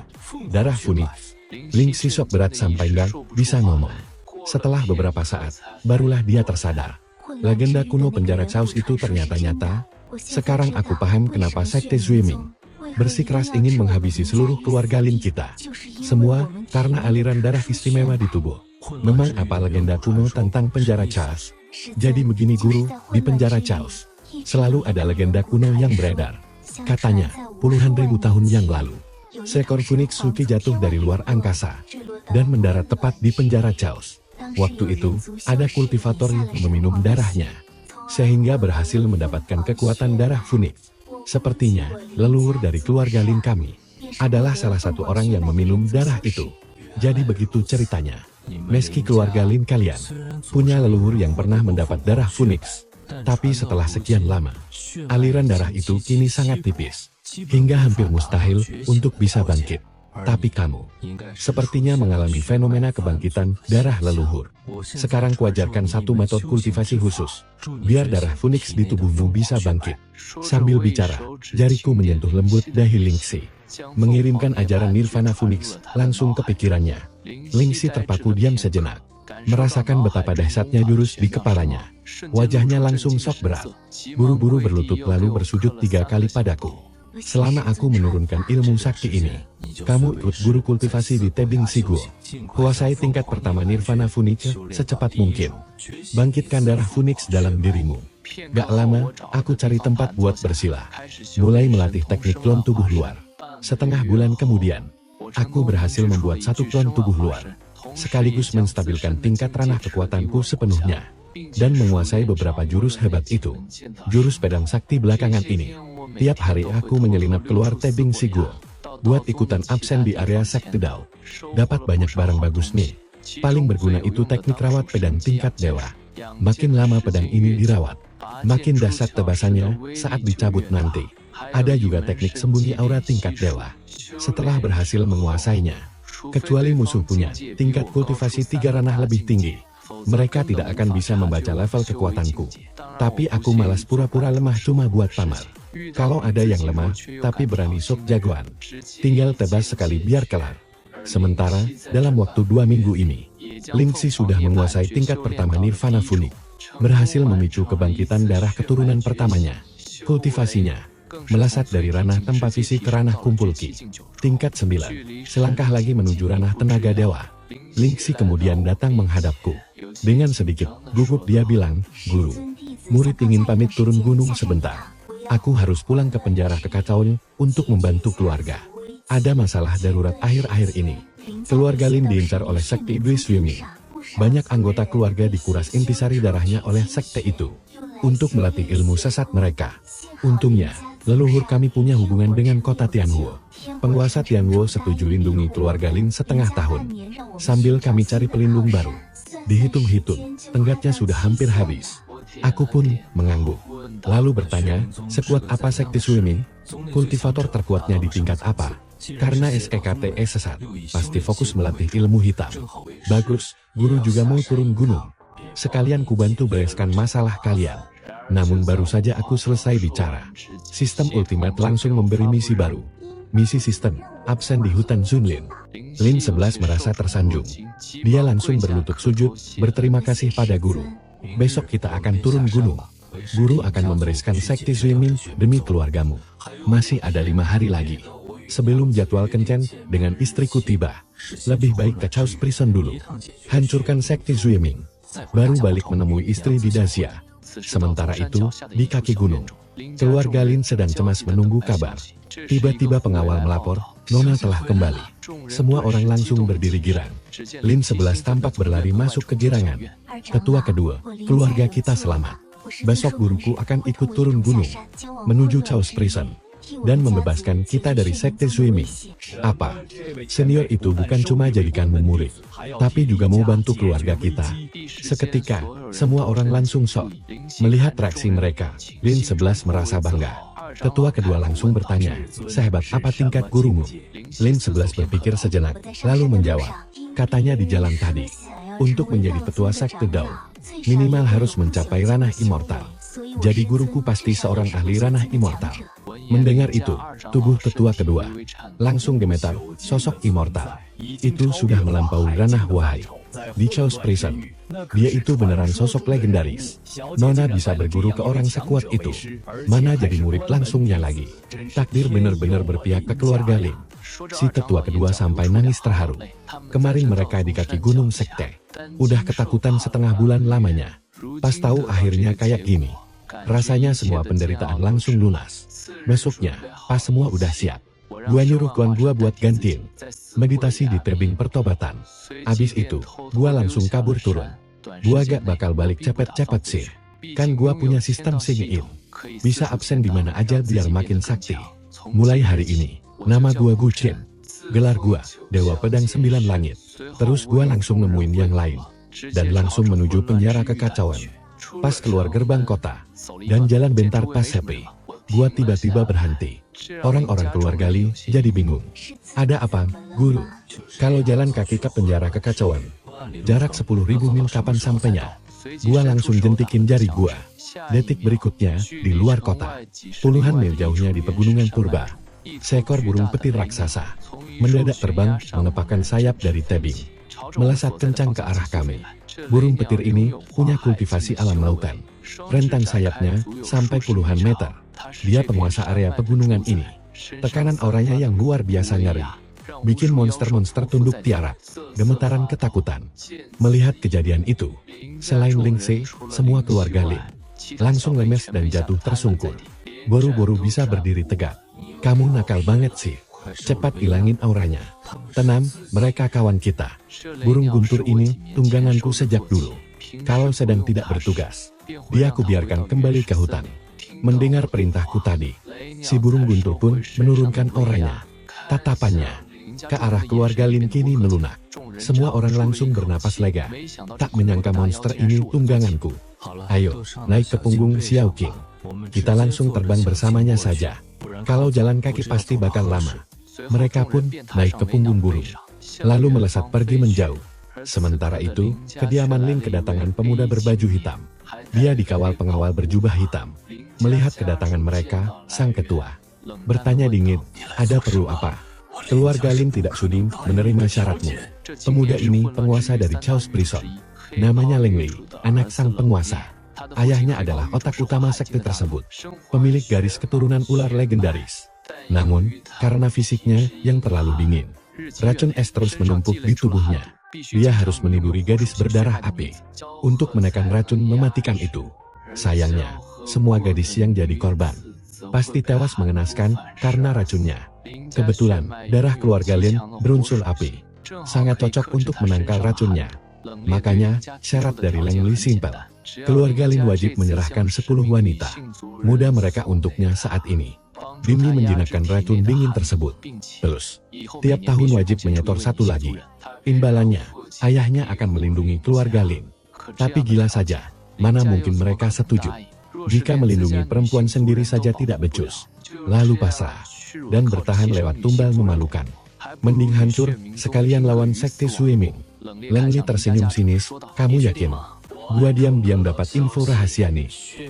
darah Phoenix. Lingxi shock berat sampai gak bisa ngomong. Setelah beberapa saat, barulah dia tersadar. Legenda kuno penjara Chaos itu ternyata nyata. Sekarang aku paham kenapa Sekte Zhuiming bersikeras ingin menghabisi seluruh keluarga Lin kita. Semua karena aliran darah istimewa di tubuh. Memang apa legenda kuno tentang penjara Chaos? Jadi begini guru, di penjara Chaos selalu ada legenda kuno yang beredar. Katanya, puluhan ribu tahun yang lalu, seekor Phoenix Suki jatuh dari luar angkasa dan mendarat tepat di penjara Chaos. Waktu itu, ada kultivator yang meminum darahnya, sehingga berhasil mendapatkan kekuatan darah Phoenix. Sepertinya, leluhur dari keluarga Lin kami adalah salah satu orang yang meminum darah itu. Jadi begitu ceritanya. Meski keluarga Lin kalian punya leluhur yang pernah mendapat darah Phoenix, tapi setelah sekian lama, aliran darah itu kini sangat tipis, hingga hampir mustahil untuk bisa bangkit. Tapi kamu sepertinya mengalami fenomena kebangkitan darah leluhur. Sekarang kuajarkan satu metode kultivasi khusus, biar darah Phoenix di tubuhmu bisa bangkit. Sambil bicara, jariku menyentuh lembut dahi Lingxi, mengirimkan ajaran Nirvana Phoenix langsung ke pikirannya. Lingxi terpaku diam sejenak, merasakan betapa dahsyatnya jurus di kepalanya. Wajahnya langsung shock berat. Buru-buru berlutut lalu bersujud 3 kali padaku. Selama aku menurunkan ilmu sakti ini, kamu ikut guru kultivasi di Tebing Siguo. Kuasai tingkat pertama Nirvana Phoenix secepat mungkin. Bangkitkan darah Phoenix dalam dirimu. Gak lama, aku cari tempat buat bersila. Mulai melatih teknik klon tubuh luar. Setengah bulan kemudian, aku berhasil membuat satu klon tubuh luar, sekaligus menstabilkan tingkat ranah kekuatanku sepenuhnya, dan menguasai beberapa jurus hebat itu. Jurus pedang sakti belakangan ini, tiap hari aku menyelinap keluar Tebing Siguo, buat ikutan absen di area Sekte Dao. Dapat banyak barang bagus nih. Paling berguna itu teknik rawat pedang tingkat dewa. Makin lama pedang ini dirawat, makin dahsyat tebasannya saat dicabut nanti. Ada juga teknik sembunyi aura tingkat dewa. Setelah berhasil menguasainya, kecuali musuh punya tingkat kultivasi 3 ranah lebih tinggi, mereka tidak akan bisa membaca level kekuatanku. Tapi aku malas pura-pura lemah cuma buat pamar. Kalau ada yang lemah, tapi berani sok jagoan, tinggal tebas sekali biar kelar. Sementara, dalam waktu 2 minggu ini, Lingxi sudah menguasai tingkat pertama Nirvana Phoenix, berhasil memicu kebangkitan darah keturunan pertamanya. Kultivasinya melesat dari ranah tempat fisik ke ranah kumpul ki, tingkat 9, selangkah lagi menuju ranah tenaga dewa. Lingxi kemudian datang menghadapku. Dengan sedikit gugup dia bilang, "Guru, murid ingin pamit turun gunung sebentar. Aku harus pulang ke penjara kekacauan untuk membantu keluarga. Ada masalah darurat akhir-akhir ini. Keluarga Lin diincar oleh Sekte Iblis Zhuiming. Banyak anggota keluarga dikuras intisari darahnya oleh sekte itu untuk melatih ilmu sesat mereka. Untungnya, leluhur kami punya hubungan dengan kota Tianhuo. Penguasa Tianhuo setuju lindungi keluarga Lin setengah tahun, sambil kami cari pelindung baru. Dihitung-hitung, tenggatnya sudah hampir habis." Aku pun mengangguk, lalu bertanya, "Sekuat apa Sekte Zhuiming? Kultivator terkuatnya di tingkat apa?" Karena SEKTE sesat, pasti fokus melatih ilmu hitam. "Bagus, guru juga mau turun gunung. Sekalian kubantu bereskan masalah kalian." Namun baru saja aku selesai bicara, sistem Ultimate langsung memberi misi baru. Misi sistem, absen di hutan Zunlin. Lin 11 merasa tersanjung. Dia langsung berlutut sujud, berterima kasih pada guru. Besok kita akan turun gunung. Guru akan membereskan sekte swimming demi keluargamu. Masih ada 5 hari lagi. Sebelum jadwal kencan dengan istriku tiba, lebih baik ke Chaos Prison dulu. Hancurkan sekte swimming. Baru balik menemui istri di Dacia. Sementara itu, di kaki gunung, keluarga Lin sedang cemas menunggu kabar. Tiba-tiba pengawal melapor, Nona telah kembali. Semua orang langsung berdiri girang. Lin 11 tampak berlari masuk ke girangan. Ketua kedua, keluarga kita selamat. Besok guruku akan ikut turun gunung, menuju Chaos Prison, dan membebaskan kita dari sekte swimming. Apa? Senior itu bukan cuma jadikanmu murid, tapi juga mau bantu keluarga kita. Seketika, semua orang langsung shock. Melihat reaksi mereka, Lin 11 merasa bangga. Ketua kedua langsung bertanya, sehebat apa tingkat gurumu? Lin 11 berpikir sejenak, lalu menjawab. Katanya di jalan tadi, untuk menjadi ketua sekte Dao, minimal harus mencapai ranah immortal. Jadi guruku pasti seorang ahli ranah immortal. Mendengar itu, tubuh ketua kedua langsung gemetar, sosok immortal. Itu sudah melampaui ranah wahai. Di Chaos Prison, dia itu beneran sosok legendaris. Nona bisa berguru ke orang sekuat itu. Mana jadi murid langsungnya lagi. Takdir bener-bener berpihak ke keluarga Lin. Si ketua kedua sampai nangis terharu. Kemarin mereka di kaki gunung sekte. Udah ketakutan setengah bulan lamanya. Pas tahu akhirnya kayak gini. Rasanya semua penderitaan langsung lunas. Besoknya, pas semua udah siap, gua nyuruh kawan gua buat gantiin meditasi di tebing pertobatan. Abis itu, gua langsung kabur turun. Gua gak bakal balik cepet-cepet sih. Kan gua punya sistem Sing-In. Bisa absen di mana aja biar makin sakti. Mulai hari ini, nama gua Gucin. Gelar gua, Dewa Pedang 9 Langit. Terus gua langsung nemuin yang lain. Dan langsung menuju penjara kekacauan. Pas keluar gerbang kota, dan jalan bentar pas happy, gua tiba-tiba berhenti. Orang-orang keluarga Li jadi bingung. Ada apa, guru? Kalau jalan kaki ke penjara kekacauan, jarak 10.000 mil kapan sampainya? Gua langsung jentikin jari gua. Detik berikutnya, di luar kota, puluhan mil jauhnya di pegunungan purba, seekor burung petir raksasa mendadak terbang mengepakkan sayap dari tebing, melesat kencang ke arah kami. Burung petir ini punya kultivasi alam lautan. Rentang sayapnya sampai puluhan meter. Dia penguasa area pegunungan ini. Tekanan auranya yang luar biasa ngeri. Bikin monster-monster tunduk tiarap, gemetaran ketakutan. Melihat kejadian itu, selain Ling Se, semua keluarga Lin langsung lemes dan jatuh tersungkur. Boro-boro bisa berdiri tegak. Kamu nakal banget sih. Cepat ilangin auranya. Tenang, mereka kawan kita. Burung guntur ini tungganganku sejak dulu. Kalau sedang tidak bertugas, dia aku biarkan kembali ke hutan. Mendengar perintahku tadi, si burung guntur pun menurunkan auranya. Tatapannya ke arah keluarga Lin kini melunak. Semua orang langsung bernapas lega. Tak menyangka monster ini tungganganku. Ayo, naik ke punggung Xiao King. Kita langsung terbang bersamanya saja. Kalau jalan kaki pasti bakal lama. Mereka pun naik ke punggung burung, lalu melesat pergi menjauh. Sementara itu, kediaman Lin kedatangan pemuda berbaju hitam. Dia dikawal pengawal berjubah hitam. Melihat kedatangan mereka, sang ketua bertanya dingin, ada perlu apa? Keluarga Lin tidak sudi menerima syaratmu. Pemuda ini penguasa dari Chaos Prison. Namanya Leng Li, anak sang penguasa. Ayahnya adalah otak utama sekte tersebut, pemilik garis keturunan ular legendaris. Namun, karena fisiknya yang terlalu dingin, racun es terus menumpuk di tubuhnya. Dia harus meniduri gadis berdarah api. Untuk menekan racun mematikan itu, sayangnya, semua gadis yang jadi korban pasti tewas mengenaskan karena racunnya. Kebetulan, darah keluarga Lin berunsur api. Sangat cocok untuk menangkal racunnya. Makanya, syarat dari Leng Li simpel. Keluarga Lin wajib menyerahkan 10 wanita muda mereka untuknya saat ini, demi menjinakkan racun dingin tersebut. Terus, tiap tahun wajib menyetor 1 lagi. Imbalannya, ayahnya akan melindungi keluarga Lin. Tapi gila saja, mana mungkin mereka setuju. Jika melindungi perempuan sendiri saja tidak becus, lalu pasrah, dan bertahan lewat tumbal memalukan. Mending hancur, sekalian lawan sekte swimming. Leng Li tersenyum sinis, kamu yakin? Gua diam-diam dapat info rahasia nih.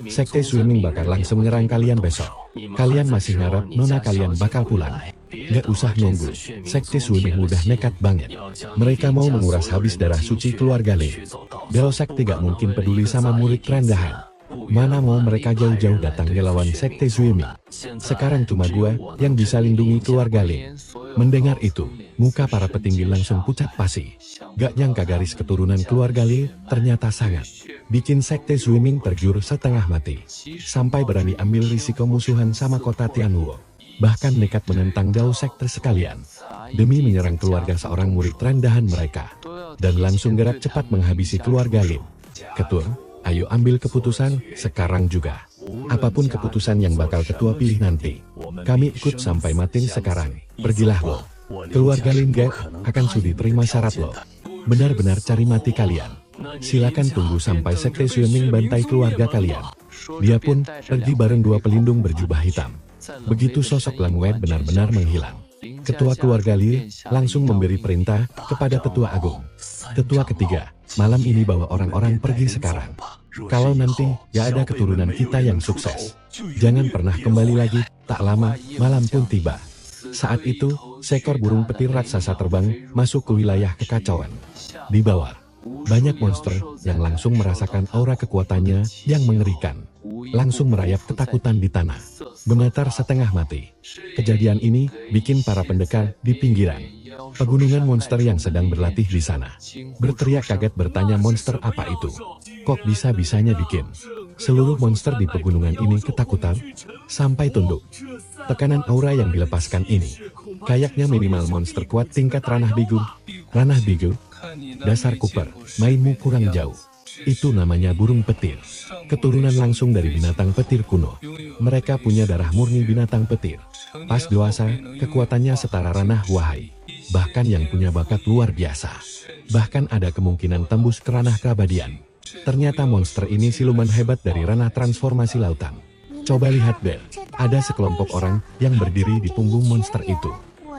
Sekte Swimming bakal langsung nyerang kalian besok. Kalian masih ngarep nona kalian bakal pulang? Gak usah nunggu. Sekte Swimming udah nekat banget. Mereka mau menguras habis darah suci keluarga Lin. Bel Sekte gak mungkin peduli sama murid rendahan. Mana mau mereka jauh-jauh datang ngelawan Sekte Swimming. Sekarang cuma gua yang bisa lindungi keluarga Lin. Mendengar itu, muka para petinggi langsung pucat pasi. Gak nyangka garis keturunan keluarga Lin ternyata sangat bikin Sekte Swimming tergiur setengah mati. Sampai berani ambil risiko musuhan sama kota Tianluo. Bahkan nekat menentang Dao Sekte sekalian. Demi menyerang keluarga seorang murid rendahan mereka. Dan langsung gerak cepat menghabisi keluarga Lin. Ketua, ayo ambil keputusan sekarang juga. Apapun keputusan yang bakal ketua pilih nanti. Kami ikut sampai mati sekarang. Pergilah lo. Keluarga Lin gak akan sudi terima syarat lo. Benar-benar cari mati kalian. Silakan tunggu sampai Sekte Swimming bantai keluarga kalian. Dia pun pergi bareng dua pelindung berjubah hitam. Begitu sosok Lang Wei benar-benar menghilang. Ketua keluarga Lin langsung memberi perintah kepada Tetua Agung. Tetua ketiga, malam ini bawa orang-orang pergi sekarang. Kalau nanti ya ada keturunan kita yang sukses, jangan pernah kembali lagi. Tak lama, malam pun tiba. Saat itu, seekor burung petir raksasa terbang masuk ke wilayah kekacauan. Di bawah, banyak monster yang langsung merasakan aura kekuatannya yang mengerikan. Langsung merayap ketakutan di tanah. Gemetar setengah mati. Kejadian ini bikin para pendekar di pinggiran pegunungan monster yang sedang berlatih di sana berteriak kaget bertanya monster apa itu? Kok bisa-bisanya bikin seluruh monster di pegunungan ini ketakutan sampai tunduk. Tekanan aura yang dilepaskan ini kayaknya minimal monster kuat tingkat ranah bigu. Ranah bigu? Dasar Cooper, mainmu kurang jauh. Itu namanya burung petir. Keturunan langsung dari binatang petir kuno. Mereka punya darah murni binatang petir. Pas dewasa, kekuatannya setara ranah wahai. Bahkan yang punya bakat luar biasa. Bahkan ada kemungkinan tembus ke ranah keabadian. Ternyata monster ini siluman hebat dari ranah transformasi lautan. Coba lihat Bel, ada sekelompok orang yang berdiri di punggung monster itu.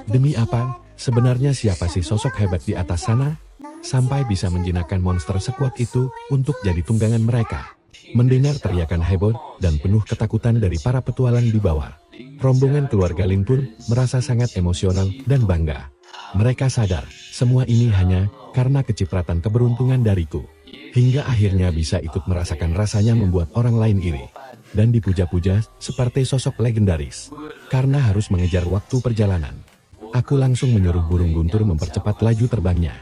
Demi apa? Sebenarnya siapa sih sosok hebat di atas sana? Sampai bisa menjinakkan monster sekuat itu untuk jadi tunggangan mereka. Mendengar teriakan heboh dan penuh ketakutan dari para petualang di bawah, rombongan keluarga Lin pun merasa sangat emosional dan bangga. Mereka sadar, semua ini hanya karena kecipratan keberuntungan dariku. Hingga akhirnya bisa ikut merasakan rasanya membuat orang lain iri. Dan dipuja-puja seperti sosok legendaris. Karena harus mengejar waktu perjalanan. Aku langsung menyuruh burung guntur mempercepat laju terbangnya.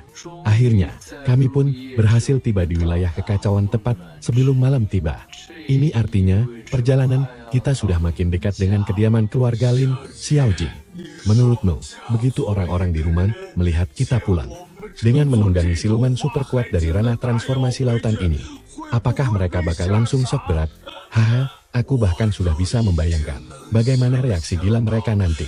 Akhirnya, kami pun berhasil tiba di wilayah kekacauan tepat sebelum malam tiba. Ini artinya, perjalanan kita sudah makin dekat dengan kediaman keluarga Lin Xiaoji. Menurutmu, begitu orang-orang di rumah melihat kita pulang dengan menunggangi siluman super kuat dari ranah transformasi lautan ini, apakah mereka bakal langsung shock berat? Haha. Aku bahkan sudah bisa membayangkan bagaimana reaksi gila mereka nanti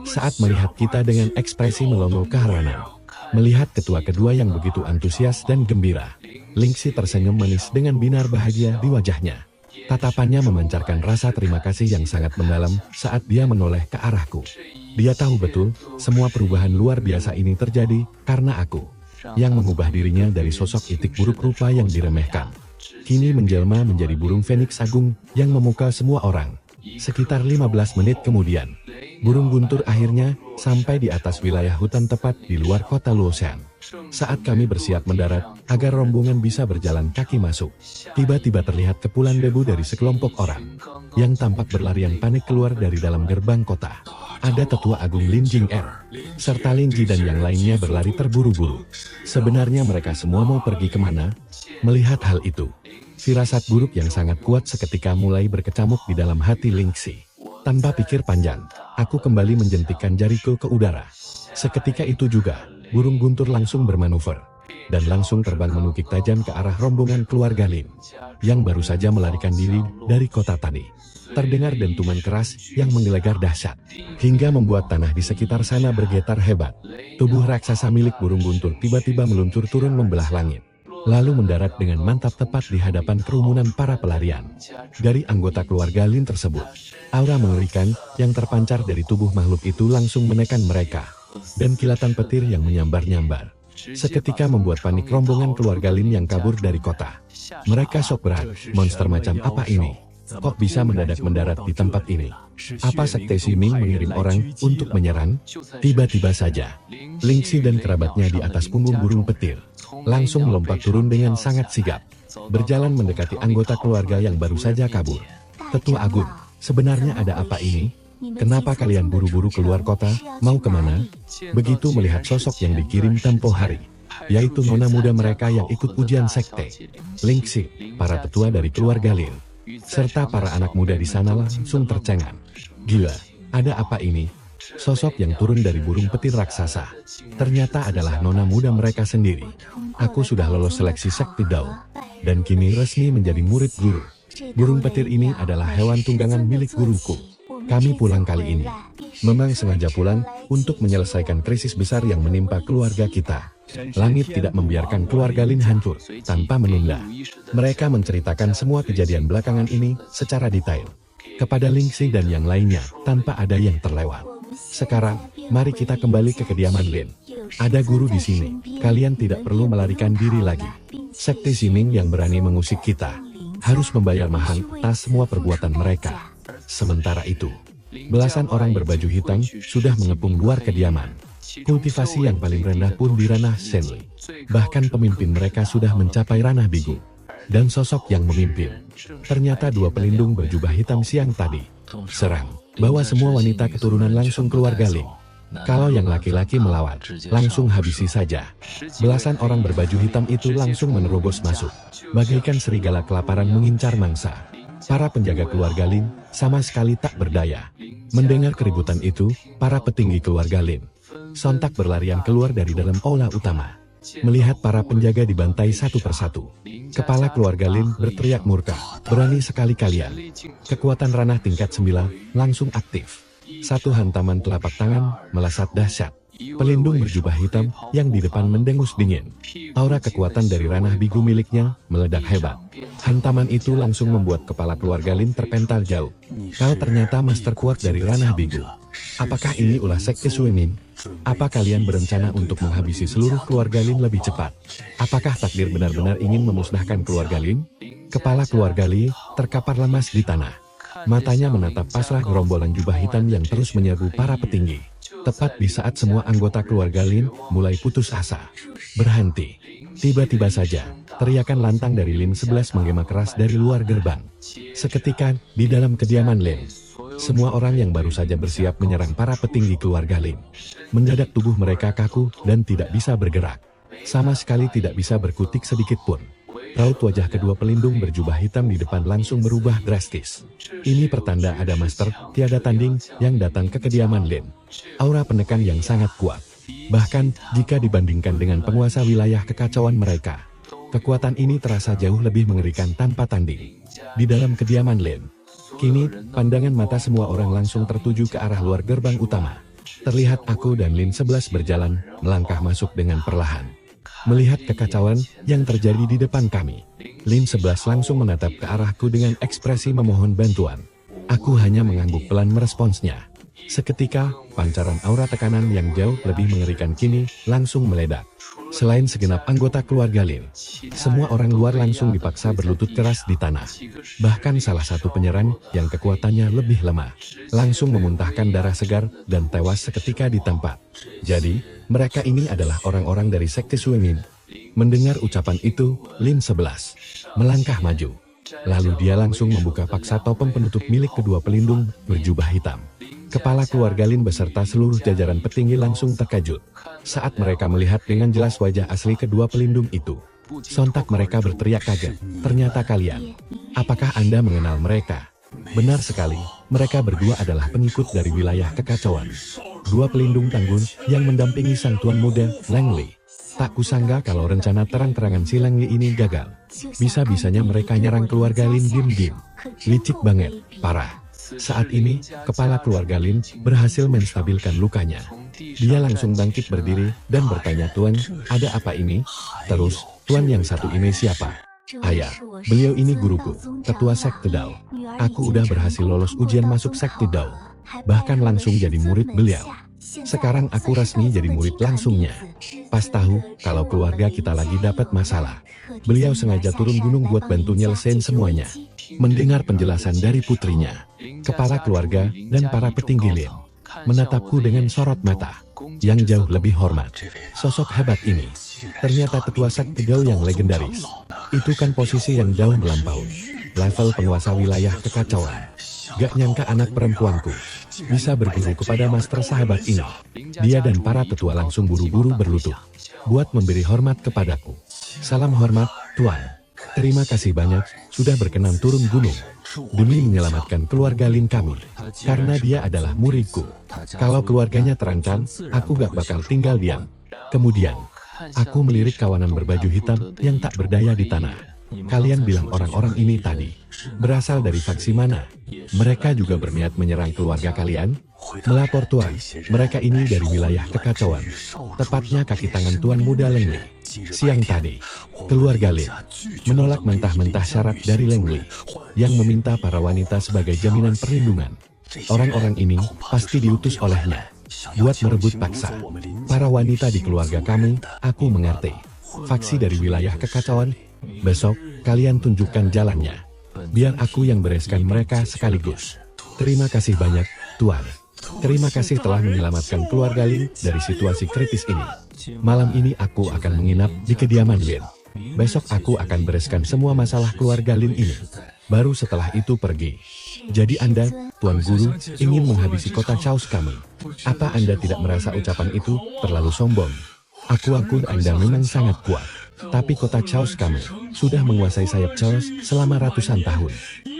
saat melihat kita dengan ekspresi melongo keharanan. Melihat ketua kedua yang begitu antusias dan gembira, Lingxi tersenyum manis dengan binar bahagia di wajahnya. Tatapannya memancarkan rasa terima kasih yang sangat mendalam saat dia menoleh ke arahku. Dia tahu betul, semua perubahan luar biasa ini terjadi karena aku, yang mengubah dirinya dari sosok itik buruk rupa yang diremehkan. Kini menjelma menjadi burung Phoenix Agung yang memukau semua orang. Sekitar 15 menit kemudian, burung guntur akhirnya sampai di atas wilayah hutan tepat di luar kota Luoxian. Saat kami bersiap mendarat, agar rombongan bisa berjalan kaki masuk, tiba-tiba terlihat kepulan debu dari sekelompok orang yang tampak berlarian panik keluar dari dalam gerbang kota. Ada Tetua Agung Lin Jing'er, serta Lin Ji dan yang lainnya berlari terburu-buru. Sebenarnya mereka semua mau pergi kemana? Melihat hal itu, firasat buruk yang sangat kuat seketika mulai berkecamuk di dalam hati Lingxi. Tanpa pikir panjang, aku kembali menjentikan jariku ke udara. Seketika itu juga, burung guntur langsung bermanuver, dan langsung terbang menukik tajam ke arah rombongan keluarga Lin, yang baru saja melarikan diri dari kota tadi. Terdengar dentuman keras yang menggelegar dahsyat, hingga membuat tanah di sekitar sana bergetar hebat. Tubuh raksasa milik burung guntur tiba-tiba meluncur turun membelah langit, lalu mendarat dengan mantap tepat di hadapan kerumunan para pelarian. Dari anggota keluarga Lin tersebut, aura mengerikan yang terpancar dari tubuh makhluk itu langsung menekan mereka, dan kilatan petir yang menyambar-nyambar seketika membuat panik rombongan keluarga Lin yang kabur dari kota. Mereka shock berat, monster macam apa ini? Kok bisa mendadak mendarat di tempat ini? Apa Sekte Siming mengirim orang untuk menyerang? Tiba-tiba saja, Lingxi dan kerabatnya di atas punggung burung petir langsung melompat turun dengan sangat sigap, berjalan mendekati anggota keluarga yang baru saja kabur. Tetua Agung, sebenarnya ada apa ini? Kenapa kalian buru-buru keluar kota? Mau kemana? Begitu melihat sosok yang dikirim tempo hari, yaitu nona muda mereka yang ikut ujian sekte, Lingxi, para tetua dari keluarga Lin, serta para anak muda di sana langsung tercengang. Gila, ada apa ini? Sosok yang turun dari burung petir raksasa ternyata adalah nona muda mereka sendiri. Aku sudah lolos seleksi Sekte Dao, dan kini resmi menjadi murid guru. Burung petir ini adalah hewan tunggangan milik guruku. Kami pulang kali ini memang sengaja pulang untuk menyelesaikan krisis besar yang menimpa keluarga kita. Langit tidak membiarkan keluarga Lin hancur tanpa menunda. Mereka menceritakan semua kejadian belakangan ini secara detail kepada Lingxi dan yang lainnya tanpa ada yang terlewat. Sekarang, mari kita kembali ke kediaman Lin. Ada guru di sini, kalian tidak perlu melarikan diri lagi. Sekte Siming yang berani mengusik kita harus membayar mahal atas semua perbuatan mereka. Sementara itu, belasan orang berbaju hitam sudah mengepung luar kediaman. Kultivasi yang paling rendah pun di ranah Shenli. Bahkan pemimpin mereka sudah mencapai ranah Bigu. Dan sosok yang memimpin, ternyata dua pelindung berjubah hitam siang tadi serang, bawa semua wanita keturunan langsung keluarga Lin. Kalau yang laki-laki melawan, langsung habisi saja. Belasan orang berbaju hitam itu langsung menerobos masuk, bagaikan serigala kelaparan mengincar mangsa. Para penjaga keluarga Lin sama sekali tak berdaya. Mendengar keributan itu, para petinggi keluarga Lin sontak berlarian keluar dari dalam aula utama. Melihat para penjaga dibantai satu persatu, kepala keluarga Lin berteriak murka, berani sekali kalian. Kekuatan ranah tingkat 9 langsung aktif. Satu hantaman telapak tangan melesat dahsyat. Pelindung berjubah hitam yang di depan mendengus dingin. Aura kekuatan dari ranah Bigu miliknya meledak hebat. Hantaman itu langsung membuat kepala keluarga Lin terpental jauh. Kau ternyata master kuat dari ranah Bigu. Apakah ini ulah Sekte Suemin? Apa kalian berencana untuk menghabisi seluruh keluarga Lin lebih cepat? Apakah takdir benar-benar ingin memusnahkan keluarga Lin? Kepala keluarga Li terkapar lemas di tanah. Matanya menatap pasrah gerombolan jubah hitam yang terus menyerbu para petinggi. Tepat di saat semua anggota keluarga Lin mulai putus asa. Berhenti. Tiba-tiba saja, teriakan lantang dari Lin 11 menggema keras dari luar gerbang. Seketika, di dalam kediaman Lin, semua orang yang baru saja bersiap menyerang para petinggi keluarga Lin. Mendadak tubuh mereka kaku dan tidak bisa bergerak. Sama sekali tidak bisa berkutik sedikit pun. Raut wajah kedua pelindung berjubah hitam di depan langsung berubah drastis. Ini pertanda ada master tiada tanding yang datang ke kediaman Lin. Aura penekan yang sangat kuat. Bahkan jika dibandingkan dengan penguasa wilayah kekacauan mereka, kekuatan ini terasa jauh lebih mengerikan tanpa tanding. Di dalam kediaman Lin, kini pandangan mata semua orang langsung tertuju ke arah luar gerbang utama. Terlihat aku dan Lin 11 berjalan melangkah masuk dengan perlahan. Melihat kekacauan yang terjadi di depan kami, Lin 11 langsung menatap ke arahku dengan ekspresi memohon bantuan. Aku hanya mengangguk pelan meresponsnya. Seketika, pancaran aura tekanan yang jauh lebih mengerikan kini langsung meledak. Selain segenap anggota keluarga Lin, semua orang luar langsung dipaksa berlutut keras di tanah. Bahkan salah satu penyerang yang kekuatannya lebih lemah, langsung memuntahkan darah segar dan tewas seketika di tempat. Jadi, mereka ini adalah orang-orang dari Sekte Suemin. Mendengar ucapan itu, Lin 11 melangkah maju. Lalu dia langsung membuka paksa topeng penutup milik kedua pelindung berjubah hitam. Kepala keluarga Lin beserta seluruh jajaran petinggi langsung terkejut saat mereka melihat dengan jelas wajah asli kedua pelindung itu. Sontak mereka berteriak kaget, "Ternyata kalian. Apakah Anda mengenal mereka?" Benar sekali, mereka berdua adalah pengikut dari wilayah kekacauan. Dua pelindung tangguh yang mendampingi sang tuan muda, Lang Li. Tak kusangka kalau rencana terang-terangan si Lang Li ini gagal. Bisa-bisanya mereka nyerang keluarga Lin diam-diam. Licik banget, parah. Saat ini, kepala keluarga Lin berhasil menstabilkan lukanya. Dia langsung bangkit berdiri dan bertanya, "Tuan, ada apa ini?" Terus, "Tuan yang satu ini siapa?" "Ayah, beliau ini guruku, ketua Sekte Dao. Aku udah berhasil lolos ujian masuk Sekte Dao. Bahkan langsung jadi murid beliau." Sekarang aku resmi jadi murid langsungnya. Pas tahu kalau keluarga kita lagi dapat masalah, beliau sengaja turun gunung buat bantu nyelesain semuanya. Mendengar penjelasan dari putrinya, kepala keluarga dan para petinggi Lin menatapku dengan sorot mata yang jauh lebih hormat. Sosok hebat ini ternyata ketua Sakti Gao yang legendaris. Itu kan posisi yang jauh melampaui level penguasa wilayah kekacauan. Gak nyangka anak perempuanku bisa berguru kepada master sahabat ini. Dia dan para tetua langsung buru-buru berlutut buat memberi hormat kepadaku. Salam hormat, Tuan. Terima kasih banyak sudah berkenan turun gunung demi menyelamatkan keluarga Lin kami. Karena dia adalah muridku. Kalau keluarganya terancam, aku gak bakal tinggal diam. Kemudian, aku melirik kawanan berbaju hitam yang tak berdaya di tanah. Kalian bilang orang-orang ini tadi berasal dari faksi mana? Mereka juga berniat menyerang keluarga kalian? Melapor Tuan, mereka ini dari wilayah kekacauan. Tepatnya kaki tangan Tuan Muda Leng Li. Siang tadi, keluarga Lin menolak mentah-mentah syarat dari Leng Li yang meminta para wanita sebagai jaminan perlindungan. Orang-orang ini pasti diutus olehnya buat merebut paksa para wanita di keluarga kami. Aku mengerti. Faksi dari wilayah kekacauan. Besok, kalian tunjukkan jalannya. Biar aku yang bereskan mereka sekaligus. Terima kasih banyak, Tuan. Terima kasih telah menyelamatkan keluarga Lin dari situasi kritis ini. Malam ini aku akan menginap di kediaman Lin. Besok aku akan bereskan semua masalah keluarga Lin ini. Baru setelah itu pergi. Jadi Anda, Tuan Guru, ingin menghabisi kota Chaos kami. Apa Anda tidak merasa ucapan itu terlalu sombong? Aku Anda memang sangat kuat. Tapi kota Chaos kami sudah menguasai sayap Chaos selama ratusan tahun.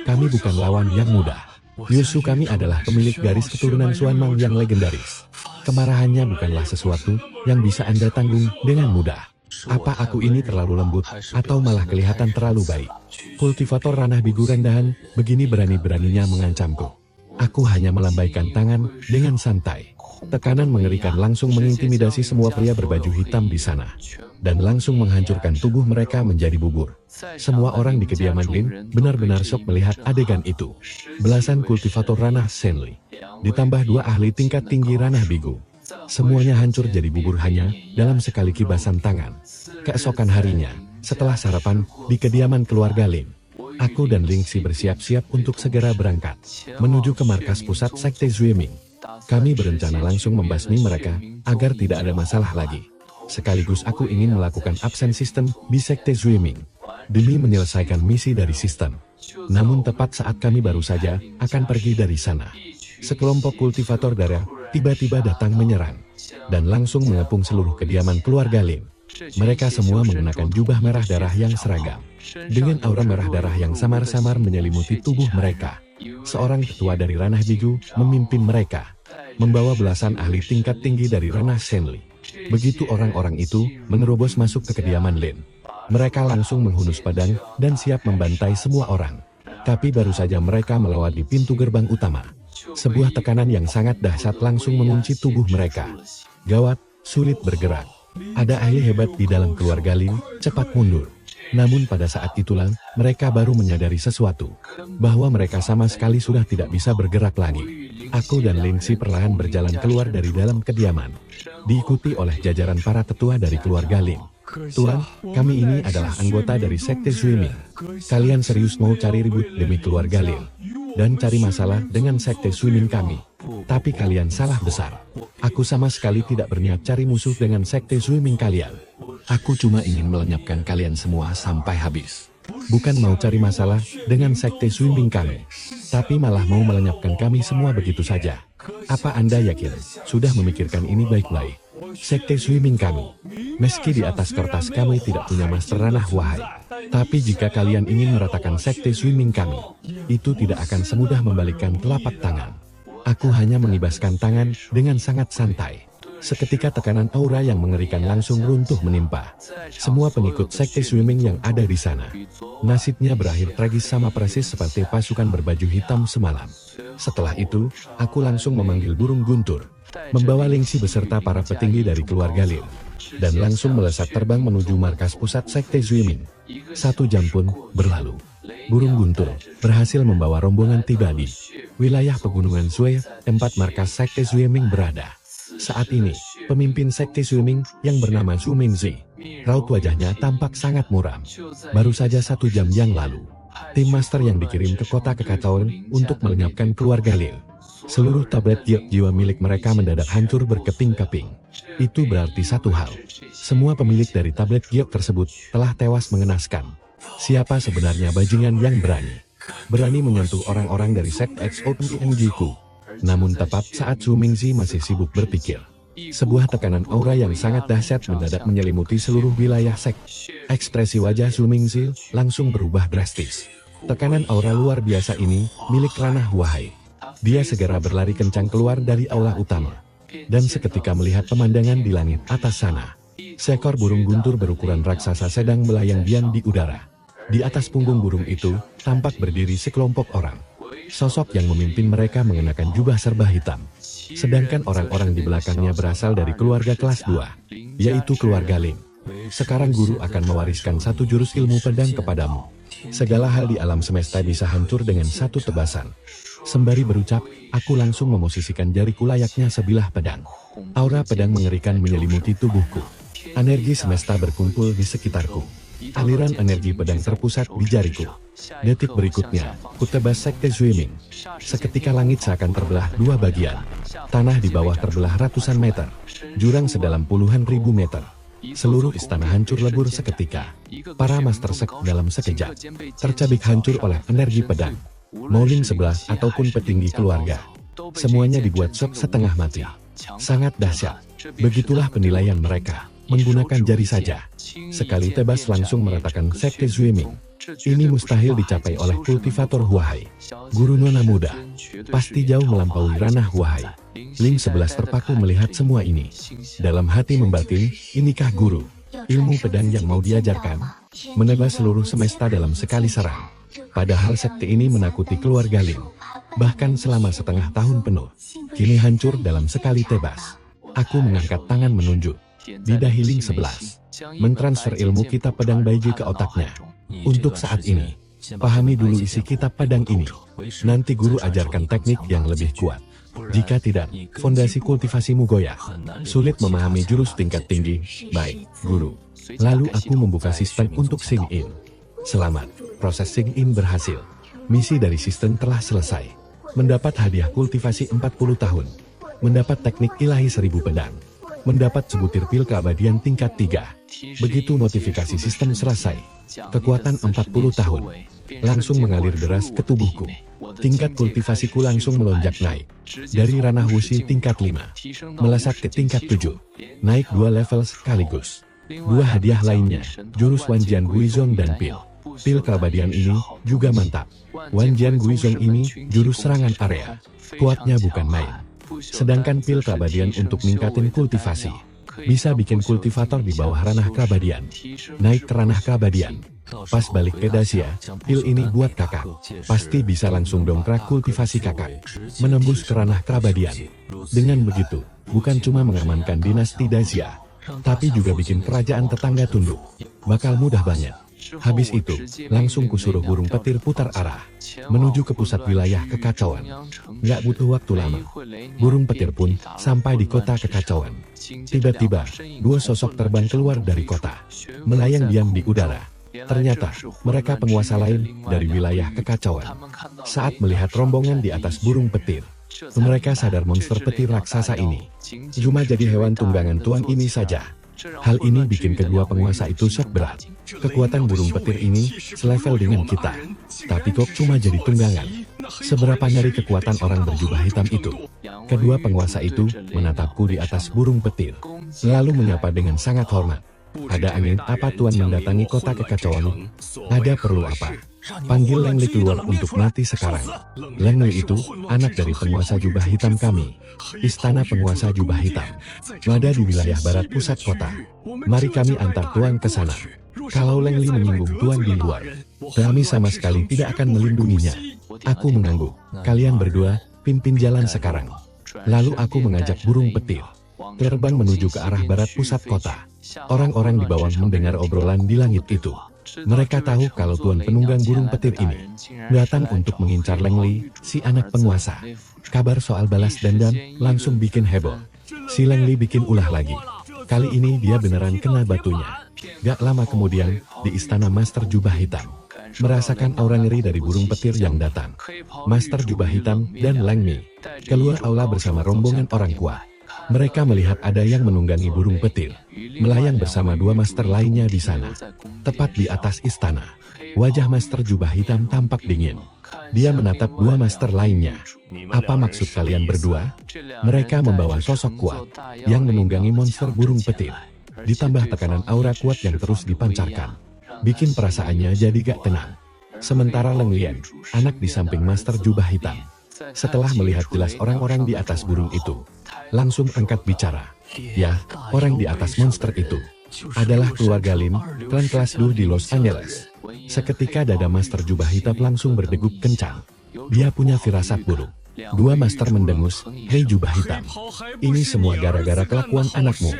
Kami bukan lawan yang mudah. Yushu kami adalah pemilik garis keturunan Xuan Mang yang legendaris. Kemarahannya bukanlah sesuatu yang bisa Anda tanggung dengan mudah. Apa aku ini terlalu lembut atau malah kelihatan terlalu baik? Kultivator ranah bigu rendahan begini berani-beraninya mengancamku. Aku hanya melambaikan tangan dengan santai. Tekanan mengerikan langsung mengintimidasi semua pria berbaju hitam di sana. Dan langsung menghancurkan tubuh mereka menjadi bubur. Semua orang di kediaman Lin benar-benar syok melihat adegan itu. Belasan kultivator ranah Senli, ditambah 2 ahli tingkat tinggi ranah bigu. Semuanya hancur jadi bubur hanya dalam sekali kibasan tangan. Keesokan harinya, setelah sarapan di kediaman keluarga Lin, aku dan Lingxi bersiap-siap untuk segera berangkat menuju ke markas pusat Sekte Zuiming. Kami berencana langsung membasmi mereka agar tidak ada masalah lagi. Sekaligus aku ingin melakukan absen sistem di Sekte Zuiming demi menyelesaikan misi dari sistem. Namun tepat saat kami baru saja akan pergi dari sana, sekelompok kultivator darah tiba-tiba datang menyerang dan langsung mengepung seluruh kediaman keluarga Lin. Mereka semua mengenakan jubah merah darah yang seragam, dengan aura merah darah yang samar-samar menyelimuti tubuh mereka. Seorang ketua dari ranah bigu memimpin mereka, membawa belasan ahli tingkat tinggi dari ranah Senli. Begitu orang-orang itu menerobos masuk ke kediaman Lin, mereka langsung menghunus pedang dan siap membantai semua orang. Tapi baru saja mereka melewati pintu gerbang utama, sebuah tekanan yang sangat dahsyat langsung mengunci tubuh mereka. Gawat, sulit bergerak. Ada ahli hebat di dalam keluarga Lin, cepat mundur. Namun pada saat itulah, mereka baru menyadari sesuatu, bahwa mereka sama sekali sudah tidak bisa bergerak lagi. Aku dan Lingxi perlahan berjalan keluar dari dalam kediaman, diikuti oleh jajaran para tetua dari keluarga Lin. Tuan, kami ini adalah anggota dari Sekte Zuiming. Kalian serius mau cari ribut demi keluarga Lin dan cari masalah dengan Sekte Zuiming kami? Tapi kalian salah besar. Aku sama sekali tidak berniat cari musuh dengan Sekte Zuiming kalian. Aku cuma ingin melenyapkan kalian semua sampai habis. Bukan mau cari masalah dengan Sekte Zuiming kami, tapi malah mau melenyapkan kami semua begitu saja. Apa Anda yakin sudah memikirkan ini baik-baik? Sekte Zuiming kami, meski di atas kertas kami tidak punya master ranah wahai, tapi jika kalian ingin meratakan Sekte Zuiming kami, itu tidak akan semudah membalikkan telapak tangan. Aku hanya mengibaskan tangan dengan sangat santai. Seketika tekanan aura yang mengerikan langsung runtuh menimpa semua pengikut Sekte Zuiming yang ada di sana. Nasibnya berakhir tragis sama persis seperti pasukan berbaju hitam semalam. Setelah itu, aku langsung memanggil burung guntur, membawa Lingxi beserta para petinggi dari keluarga Lin, dan langsung melesat terbang menuju markas pusat Sekte Zuiming. 1 jam pun berlalu. Burung guntur berhasil membawa rombongan tiba di wilayah pegunungan Zui, tempat markas Sekte Zuiming berada. Saat ini, pemimpin sekte swimming yang bernama Su Mingzi, raut wajahnya tampak sangat muram. Baru saja 1 jam yang lalu, tim master yang dikirim ke kota kekacauan untuk melenyapkan keluarga Lil. Seluruh tablet giok jiwa milik mereka mendadak hancur berkeping-keping. Itu berarti satu hal. Semua pemilik dari tablet giok tersebut telah tewas mengenaskan. Siapa sebenarnya bajingan yang berani menyentuh orang-orang dari sekte XOPNG-ku? Namun tepat saat Su Mingzi masih sibuk berpikir, sebuah tekanan aura yang sangat dahsyat mendadak menyelimuti seluruh wilayah sekte. Ekspresi wajah Su Mingzi langsung berubah drastis. Tekanan aura luar biasa ini milik ranah Huahai. Dia segera berlari kencang keluar dari aula utama. Dan seketika melihat pemandangan di langit atas sana. Seekor burung guntur berukuran raksasa sedang melayang diam di udara. Di atas punggung burung itu, tampak berdiri sekelompok orang. Sosok yang memimpin mereka mengenakan jubah serba hitam. Sedangkan orang-orang di belakangnya berasal dari keluarga kelas 2, yaitu keluarga Ling. Sekarang guru akan mewariskan 1 jurus ilmu pedang kepadamu. Segala hal di alam semesta bisa hancur dengan 1 tebasan. Sembari berucap, aku langsung memosisikan jariku layaknya sebilah pedang. Aura pedang mengerikan menyelimuti tubuhku. Energi semesta berkumpul di sekitarku. Aliran energi pedang terpusat di jariku. Detik berikutnya, kutebas sekte swimming. Seketika langit seakan terbelah 2 bagian. Tanah di bawah terbelah ratusan meter. Jurang sedalam puluhan ribu meter. Seluruh istana hancur lebur seketika. Para master sek dalam sekejap tercabik hancur oleh energi pedang. Mauling sebelah ataupun petinggi keluarga. Semuanya dibuat shock setengah mati. Sangat dahsyat. Begitulah penilaian mereka. Menggunakan jari saja. Sekali tebas langsung meratakan sekte swimming. Ini mustahil dicapai oleh kultivator Huahai. Guru nona muda. Pasti jauh melampaui ranah Huahai. Ling 11 terpaku melihat semua ini. Dalam hati membatin, inikah guru? Ilmu pedang yang mau diajarkan? Menebas seluruh semesta dalam sekali serang. Padahal sekte ini menakuti keluarga Ling. Bahkan selama setengah tahun penuh. Kini hancur dalam sekali tebas. Aku mengangkat tangan menunjuk. Di dahi Ling 11. Mentransfer ilmu kitab pedang Baiji ke otaknya. Untuk saat ini, pahami dulu isi kitab pedang ini. Nanti guru ajarkan teknik yang lebih kuat. Jika tidak, fondasi kultivasimu goyah. Sulit memahami jurus tingkat tinggi. Baik, guru. Lalu aku membuka sistem untuk Sing In. Selamat, proses Sing In berhasil. Misi dari sistem telah selesai. Mendapat hadiah kultivasi 40 tahun. Mendapat teknik ilahi 1000 pedang. Mendapat sebutir pil keabadian tingkat 3. Begitu notifikasi sistem selesai. Kekuatan 40 tahun. Langsung mengalir deras ke tubuhku. Tingkat kultivasiku langsung melonjak naik. Dari ranah wuxi tingkat 5. Melesat ke tingkat 7. Naik 2 level sekaligus. 2 hadiah lainnya, jurus Wanjian Guizong dan pil. Pil keabadian ini juga mantap. Wanjian Guizong ini jurus serangan area. Kuatnya bukan main. Sedangkan pil keabadian untuk ningkatin kultivasi. Bisa bikin kultivator di bawah ranah keabadian. Naik ke ranah keabadian. Pas balik ke Dacia, pil ini buat kakak. Pasti bisa langsung dongkrak kultivasi kakak. Menembus ke ranah keabadian. Dengan begitu, bukan cuma mengamankan dinasti Dacia, tapi juga bikin kerajaan tetangga tunduk. Bakal mudah banget. Habis itu, langsung kusuruh burung petir putar arah. Menuju ke pusat wilayah kekacauan. Nggak butuh waktu lama. Burung petir pun sampai di kota kekacauan. Tiba-tiba, 2 sosok terbang keluar dari kota. Melayang diam di udara. Ternyata, mereka penguasa lain dari wilayah kekacauan. Saat melihat rombongan di atas burung petir, mereka sadar monster petir raksasa ini cuma jadi hewan tunggangan tuan ini saja. Hal ini bikin kedua penguasa itu shock berat. Kekuatan burung petir ini selevel dengan kita. Tapi kok cuma jadi tunggangan? Seberapa nyari kekuatan orang berjubah hitam itu? Kedua penguasa itu menatapku di atas burung petir. Lalu menyapa dengan sangat hormat. Ada angin apa tuan mendatangi kota kekacauan? Ada perlu apa? Panggil Lengli keluar untuk mati sekarang. Lengli itu anak dari penguasa jubah hitam kami. Istana penguasa jubah hitam ada di wilayah barat pusat kota. Mari kami antar tuan ke sana. Kalau Lengli menyinggung tuan di luar, kami sama sekali tidak akan melindunginya. Aku mengangguk. Kalian berdua pimpin jalan sekarang. Lalu aku mengajak burung petir terbang menuju ke arah barat pusat kota. Orang-orang di bawah mendengar obrolan di langit itu. Mereka tahu kalau tuan penunggang burung petir ini datang untuk mengincar Lengli, si anak penguasa. Kabar soal balas dendam langsung bikin heboh. Si Leng Li bikin ulah lagi. Kali ini dia beneran kena batunya. Gak lama kemudian, di istana Master Jubah Hitam. Merasakan aura ngeri dari burung petir yang datang. Master Jubah Hitam dan Leng Mi keluar aula bersama rombongan orang kuat. Mereka melihat ada yang menunggangi burung petir, melayang bersama dua master lainnya di sana. Tepat di atas istana, wajah Master Jubah Hitam tampak dingin. Dia menatap dua master lainnya. Apa maksud kalian berdua? Mereka membawa sosok kuat yang menunggangi monster burung petir. Ditambah tekanan aura kuat yang terus dipancarkan, bikin perasaannya jadi gak tenang. Sementara Leng Lian, anak di samping Master Jubah Hitam, setelah melihat jelas orang-orang di atas burung itu, langsung angkat bicara. Ya, orang di atas monster itu adalah keluarga Lin, klan kelas 2 di Los Angeles. Seketika dada Master Jubah Hitam langsung berdegup kencang. Dia punya firasat buruk. Dua master mendengus, "Hei Jubah Hitam, ini semua gara-gara kelakuan anakmu.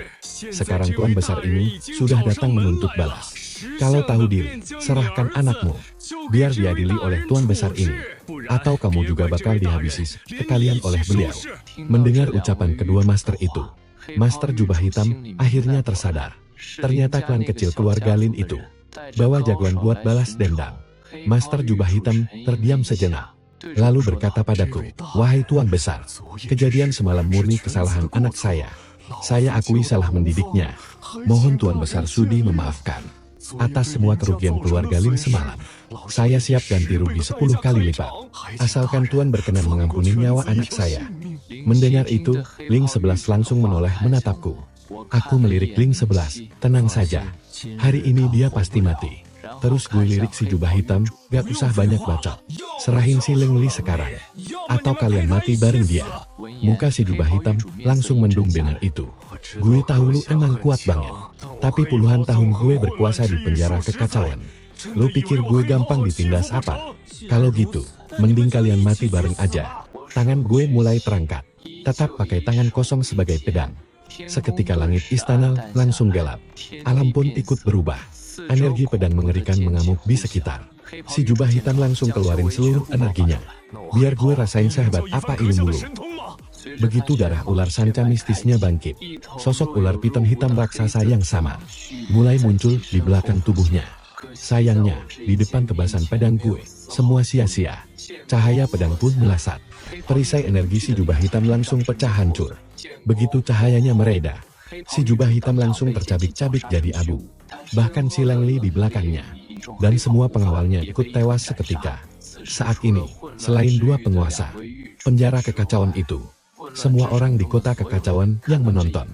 Sekarang tuan besar ini sudah datang menuntut balas. Kalau tahu diri, serahkan anakmu, biar diadili oleh tuan besar ini. Atau kamu juga bakal dihabisi sekalian oleh beliau." Mendengar ucapan kedua master itu, Master Jubah Hitam akhirnya tersadar. Ternyata klan kecil keluarga Lin itu bawa jagoan buat balas dendam. Master Jubah Hitam terdiam sejenak, lalu berkata padaku, "Wahai tuan besar, kejadian semalam murni kesalahan anak saya. Saya akui salah mendidiknya. Mohon tuan besar sudi memaafkan. Atas semua kerugian keluarga Lin semalam, saya siap ganti rugi 10 kali lipat. Asalkan tuan berkenan mengampuni nyawa anak saya." Mendengar itu, Ling 11 langsung menoleh menatapku. Aku melirik Ling 11, "Tenang saja. Hari ini dia pasti mati." Terus gue lirik si Jubah Hitam, "Gak usah banyak bacot. Serahin si Leng Li sekarang. Atau kalian mati bareng dia." Muka si Jubah Hitam langsung mendung dengar itu. "Gue tahu lu emang kuat banget. Tapi puluhan tahun gue berkuasa di penjara kekacauan. Lu pikir gue gampang ditindas apa? Kalau gitu, mending kalian mati bareng aja." Tangan gue mulai terangkat. Tetap pakai tangan kosong sebagai pedang. Seketika langit istana langsung gelap. Alam pun ikut berubah. Energi pedang mengerikan mengamuk di sekitar. Si Jubah Hitam langsung keluarin seluruh energinya. "Biar gue rasain sehebat apa ilmu lu." Begitu darah ular sanca mistisnya bangkit, sosok ular piton hitam raksasa yang sama mulai muncul di belakang tubuhnya. Sayangnya, di depan tebasan pedang gue, semua sia-sia. Cahaya pedang pun melasat. Perisai energi si Jubah Hitam langsung pecah hancur. Begitu cahayanya mereda, si Jubah Hitam langsung tercabik-cabik jadi abu. Bahkan si Leng Li di belakangnya, dan semua pengawalnya ikut tewas seketika. Saat ini, selain dua penguasa penjara kekacauan itu, semua orang di kota kekacauan yang menonton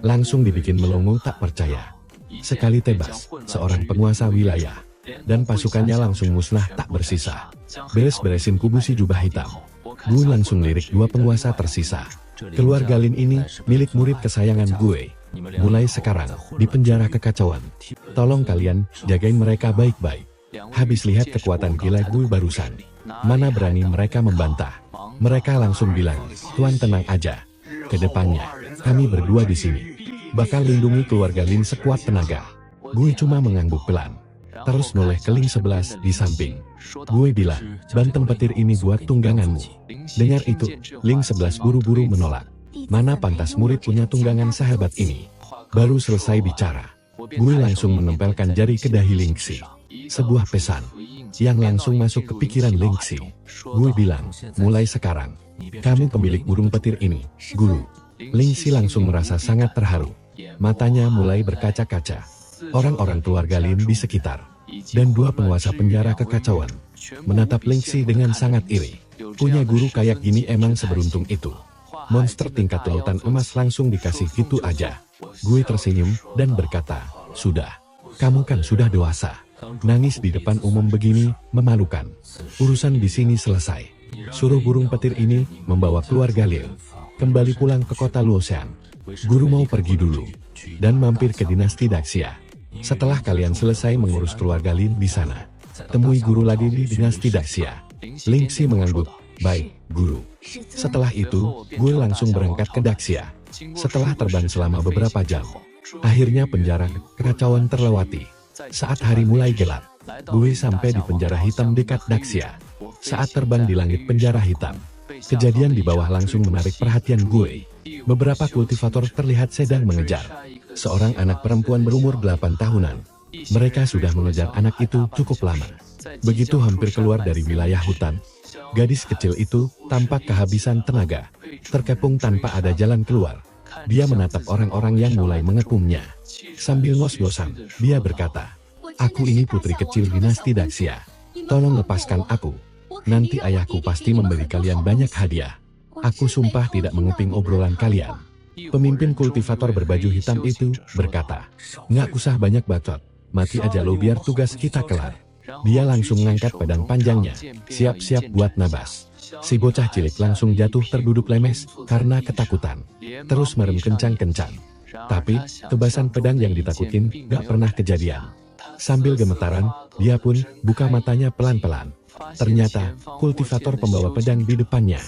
langsung dibikin melongo tak percaya. Sekali tebas, seorang penguasa wilayah dan pasukannya langsung musnah tak bersisa. Beres-beresin kubu si Jubah Hitam, gue langsung lirik dua penguasa tersisa. Keluarga Lin ini milik murid kesayangan gue. Mulai sekarang, di penjara kekacauan, tolong kalian jagain mereka baik-baik. Habis lihat kekuatan gila gue barusan, mana berani mereka membantah. Mereka langsung bilang, "Tuan tenang aja. Kedepannya, kami berdua di sini bakal lindungi keluarga Lin sekuat tenaga." Gue cuma mengangguk pelan, terus noleh ke Ling 11 di samping. Gue bilang, "Banteng petir ini buat tungganganmu." Dengar itu, Ling 11 buru-buru menolak. Mana pantas murid punya tunggangan sehebat ini. Baru selesai bicara, gue langsung menempelkan jari ke dahi Lingxi. Sebuah pesan yang langsung masuk ke pikiran Lingxi. Gue bilang, "Mulai sekarang, kamu pemilik burung petir ini, Guru." Lingxi langsung merasa sangat terharu. Matanya mulai berkaca-kaca. Orang-orang keluarga Lin di sekitar dan dua penguasa penjara kekacauan menatap Lingxi dengan sangat iri. Punya guru kayak gini emang seberuntung itu. Monster tingkat lautan emas langsung dikasih gitu aja. Gue tersenyum dan berkata, "Sudah, kamu kan sudah dewasa. Nangis di depan umum begini memalukan. Urusan di sini selesai. Suruh burung petir ini membawa keluarga Lin kembali pulang ke kota Luoxian. Guru mau pergi dulu dan mampir ke dinasti Daxia. Setelah kalian selesai mengurus keluarga Lin di sana, temui guru lagi di dinasti Daxia." Lingxi mengangguk, "Baik, Guru." Setelah itu, gue langsung berangkat ke Daxia. Setelah terbang selama beberapa jam, akhirnya penjara kekacauan terlewati. Saat hari mulai gelap, gue sampai di penjara hitam dekat Daxia. Saat terbang di langit penjara hitam, kejadian di bawah langsung menarik perhatian gue. Beberapa kultivator terlihat sedang mengejar seorang anak perempuan berumur 8 tahunan. Mereka sudah mengejar anak itu cukup lama. Begitu hampir keluar dari wilayah hutan, gadis kecil itu tampak kehabisan tenaga, terkepung tanpa ada jalan keluar. Dia menatap orang-orang yang mulai mengepungnya. Sambil ngos-ngosan, dia berkata, "Aku ini putri kecil dinasti Daxia. Tolong lepaskan aku. Nanti ayahku pasti memberi kalian banyak hadiah. Aku sumpah tidak menguping obrolan kalian." Pemimpin kultivator berbaju hitam itu berkata, "Nggak usah banyak bacot. Mati aja lo biar tugas kita kelar." Dia langsung mengangkat pedang panjangnya, siap-siap buat nabas. Si bocah cilik langsung jatuh terduduk lemes karena ketakutan. Terus merem kencang-kencang. Tapi, tebasan pedang yang ditakutin gak pernah kejadian. Sambil gemetaran, dia pun buka matanya pelan-pelan. Ternyata, kultivator pembawa pedang di depannya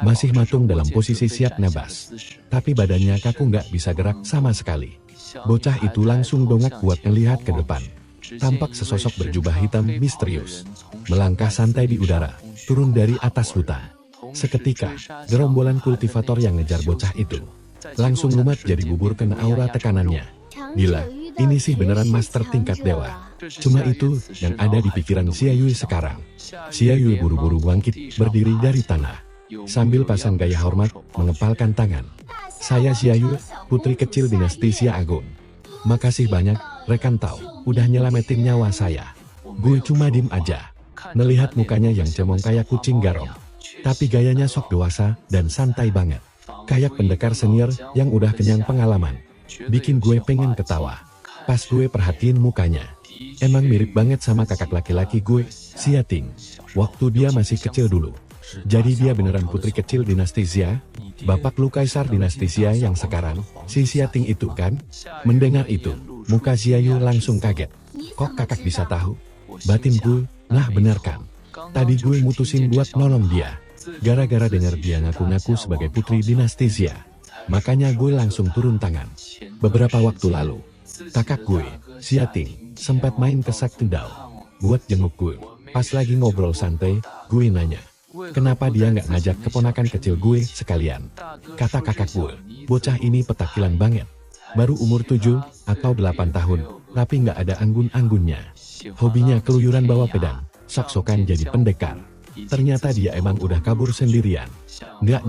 masih matung dalam posisi siap nabas. Tapi badannya kaku gak bisa gerak sama sekali. Bocah itu langsung dongak buat melihat ke depan. Tampak sesosok berjubah hitam misterius melangkah santai di udara, turun dari atas hutan. Seketika, gerombolan kultivator yang ngejar bocah itu langsung lumat jadi bubur kena aura tekanannya. Gila, ini sih beneran master tingkat dewa. Cuma itu yang ada di pikiran Xia Yui sekarang. Xia Yui buru-buru bangkit berdiri dari tanah, sambil pasang gaya hormat mengepalkan tangan. "Saya Xia Yui, putri kecil dinasti Xia Agung. Makasih banyak, rekan Tao, udah nyelamatin nyawa saya." Gue cuma diem aja, melihat mukanya yang cemong kayak kucing garong. Tapi gayanya sok dewasa dan santai banget. Kayak pendekar senior yang udah kenyang pengalaman. Bikin gue pengen ketawa. Pas gue perhatiin mukanya, emang mirip banget sama kakak laki-laki gue, Xia Ting. Waktu dia masih kecil dulu. Jadi dia beneran putri kecil dinasti Xia? Bapak lu kaisar dinasti Xia yang sekarang, si Xia Ting itu kan? Mendengar itu, muka Xia Yu langsung kaget. Kok kakak bisa tahu? Batin gue, nah bener kan? Tadi gue mutusin buat nolong dia. Gara-gara dengar dia ngaku-ngaku sebagai putri dinasti Xia. Makanya gue langsung turun tangan. Beberapa waktu lalu, kakak gue, Xia Ting, sempat main ke Sakti Dao buat jenguk gue. Pas lagi ngobrol santai, gue nanya, kenapa dia nggak ngajak keponakan kecil gue sekalian? Kata kakak gue, bocah ini petakilan banget. Baru umur 7 atau 8 tahun, tapi nggak ada anggun-anggunnya. Hobinya keluyuran bawa pedang, sok-sokan jadi pendekar. Ternyata dia emang udah kabur sendirian. Nggak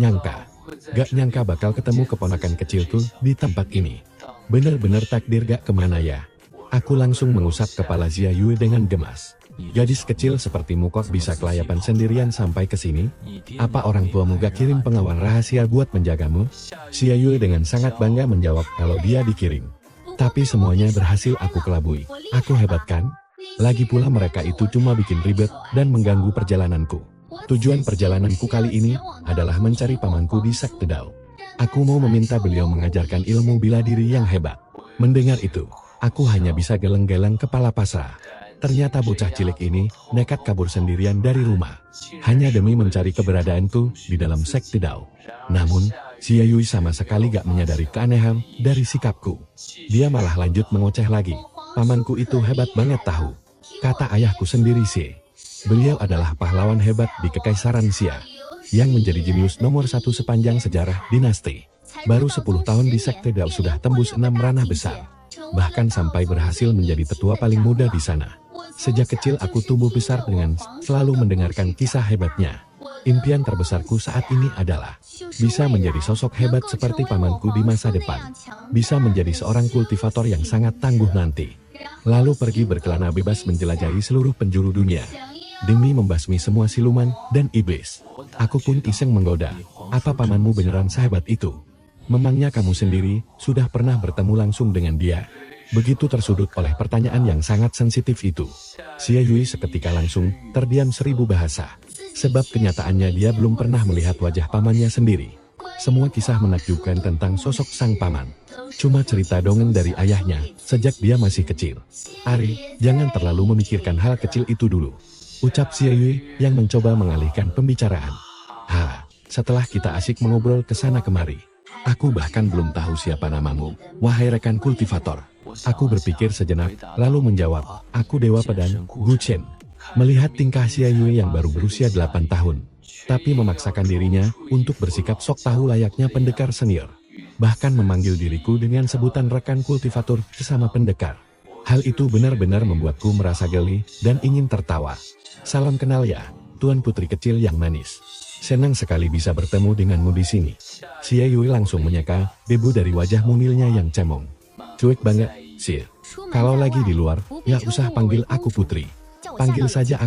nyangka bakal ketemu keponakan kecilku di tempat ini. Bener-bener takdir gak kemana ya. Aku langsung mengusap kepala Xia Yui dengan gemas. Gadis kecil sepertimu kok bisa kelayapan sendirian sampai ke sini? Apa orang tuamu gak kirim pengawal rahasia buat menjagamu? Xia Yui dengan sangat bangga menjawab kalau dia dikirim. Tapi semuanya berhasil aku kelabui. Aku hebat kan? Lagi pula mereka itu cuma bikin ribet dan mengganggu perjalananku. Tujuan perjalananku kali ini adalah mencari pamanku di Sakti Dao. Aku mau meminta beliau mengajarkan ilmu bela diri yang hebat. Mendengar itu, aku hanya bisa geleng-geleng kepala pasrah. Ternyata bocah cilik ini nekat kabur sendirian dari rumah, hanya demi mencari keberadaanku di dalam Sakti Dao. Namun, Xia Yui sama sekali gak menyadari keanehan dari sikapku. Dia malah lanjut mengoceh lagi. Pamanku itu hebat banget tahu. Kata ayahku sendiri sih. Beliau adalah pahlawan hebat di Kekaisaran Xia, yang menjadi jenius nomor 1 sepanjang sejarah dinasti. Baru 10 tahun di Sakti Dao sudah tembus 6 ranah besar. Bahkan sampai berhasil menjadi tetua paling muda di sana. Sejak kecil aku tumbuh besar dengan selalu mendengarkan kisah hebatnya. Impian terbesarku saat ini adalah bisa menjadi sosok hebat seperti pamanku di masa depan. Bisa menjadi seorang kultivator yang sangat tangguh nanti. Lalu pergi berkelana bebas menjelajahi seluruh penjuru dunia. Demi membasmi semua siluman dan iblis. Aku pun iseng menggoda. Apa pamanmu beneran sehebat itu? Memangnya kamu sendiri sudah pernah bertemu langsung dengan dia? Begitu tersudut oleh pertanyaan yang sangat sensitif itu, Xia Yui seketika langsung terdiam 1000 bahasa. Sebab kenyataannya dia belum pernah melihat wajah pamannya sendiri. Semua kisah menakjubkan tentang sosok sang paman. Cuma cerita dongeng dari ayahnya sejak dia masih kecil. Ari, jangan terlalu memikirkan hal kecil itu dulu. Ucap Xia Yui yang mencoba mengalihkan pembicaraan. Setelah kita asik mengobrol ke sana kemari, aku bahkan belum tahu siapa namamu, wahai rekan kultivator. Aku berpikir sejenak, lalu menjawab, aku Dewa Pedang, Gu Chen. Melihat tingkah Xia Yui yang baru berusia 8 tahun, tapi memaksakan dirinya untuk bersikap sok tahu layaknya pendekar senior. Bahkan memanggil diriku dengan sebutan rekan kultivator sesama pendekar. Hal itu benar-benar membuatku merasa geli dan ingin tertawa. Salam kenal ya, Tuan Putri kecil yang manis. Senang sekali bisa bertemu denganmu di sini. Xia Yui langsung menyeka debu dari wajah mungilnya yang cemong. Cuek banget, Xia. Kalau lagi di luar, ya usah panggil aku putri. Panggil saja aku